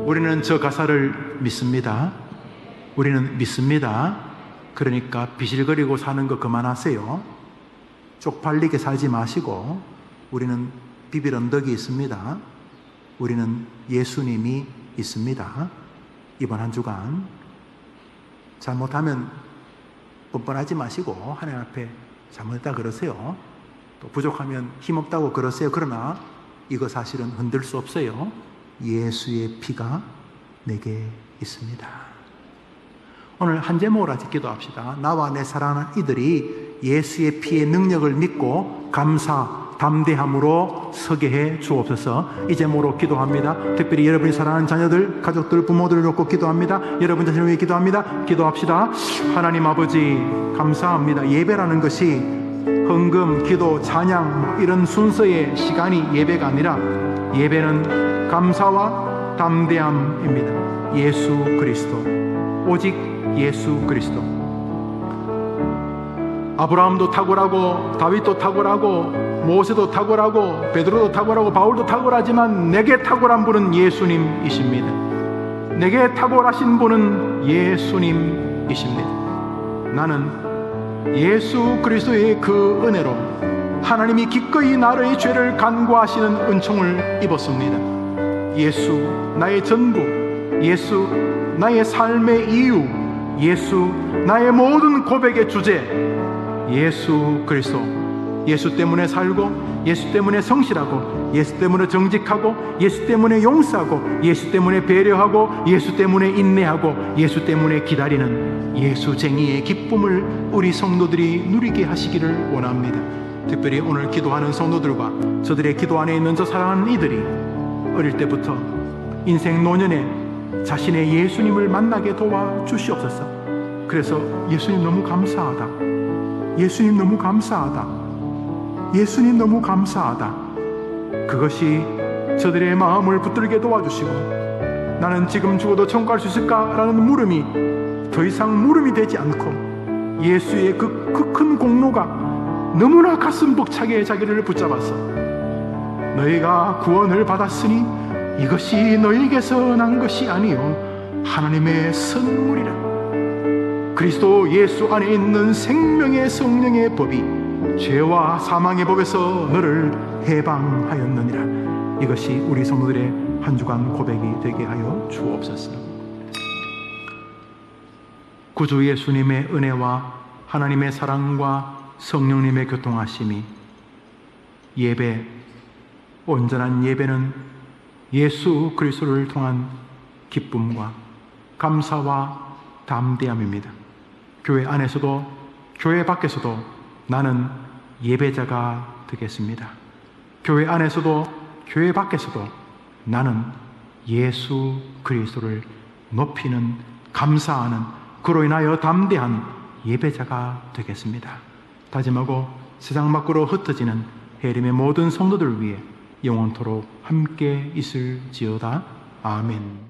우리는 저 가사를 믿습니다. 우리는 믿습니다. 그러니까 비실거리고 사는 거 그만하세요. 쪽팔리게 살지 마시고, 우리는 비빌 언덕이 있습니다. 우리는 예수님이 있습니다. 이번 한 주간 잘못하면 뻔뻔하지 마시고 하나님 앞에 잘못했다 그러세요. 또 부족하면 힘없다고 그러세요. 그러나 이거 사실은 흔들 수 없어요. 예수의 피가 내게 있습니다. 오늘 한 제목을 같이 기도합시다. 나와 내 사랑하는 이들이 예수의 피의 능력을 믿고 감사, 담대함으로 서게 해 주옵소서. 이 제목으로 기도합니다. 특별히 여러분이 사랑하는 자녀들, 가족들, 부모들을 놓고 기도합니다. 여러분 자신을 위해 기도합니다. 기도합시다. 하나님 아버지, 감사합니다. 예배라는 것이 헌금, 기도, 찬양 이런 순서의 시간이 예배가 아니라 예배는 감사와 담대함입니다. 예수 그리스도, 오직 예수 그리스도. 아브라함도 탁월하고 다윗도 탁월하고 모세도 탁월하고 베드로도 탁월하고 바울도 탁월하지만 내게 탁월한 분은 예수님이십니다. 내게 탁월하신 분은 예수님이십니다. 나는 예수 그리스도의 그 은혜로 하나님이 기꺼이 나의 죄를 간구하시는 은총을 입었습니다. 예수 나의 전부, 예수 나의 삶의 이유, 예수 나의 모든 고백의 주제, 예수 그리스도. 예수 때문에 살고, 예수 때문에 성실하고, 예수 때문에 정직하고, 예수 때문에 용서하고, 예수 때문에 배려하고, 예수 때문에 인내하고, 예수 때문에 기다리는 예수쟁이의 기쁨을 우리 성도들이 누리게 하시기를 원합니다. 특별히 오늘 기도하는 성도들과 저들의 기도 안에 있는 저 사랑하는 이들이 어릴 때부터 인생 노년에 자신의 예수님을 만나게 도와주시옵소서. 그래서 예수님 너무 감사하다, 예수님 너무 감사하다, 예수님 너무 감사하다. 그것이 저들의 마음을 붙들게 도와주시고, 나는 지금 죽어도 천국 갈 수 있을까라는 물음이 더 이상 물음이 되지 않고, 예수의 그 큰 공로가 너무나 가슴 벅차게 자기를 붙잡아서, 너희가 구원을 받았으니 이것이 너희에게서 난 것이 아니요 하나님의 선물이라. 그리스도 예수 안에 있는 생명의 성령의 법이 죄와 사망의 법에서 너를 해방하였느니라. 이것이 우리 성도들의 한 주간 고백이 되게 하여 주옵소서. 구주 예수님의 은혜와 하나님의 사랑과 성령님의 교통하심이, 예배, 온전한 예배는 예수 그리스도를 통한 기쁨과 감사와 담대함입니다. 교회 안에서도 교회 밖에서도 나는 예배자가 되겠습니다. 교회 안에서도 교회 밖에서도 나는 예수 그리스도를 높이는, 감사하는, 그로 인하여 담대한 예배자가 되겠습니다. 다짐하고 세상 밖으로 흩어지는 해림의 모든 성도들을 위해 영원토록 함께 있을지어다. 아멘.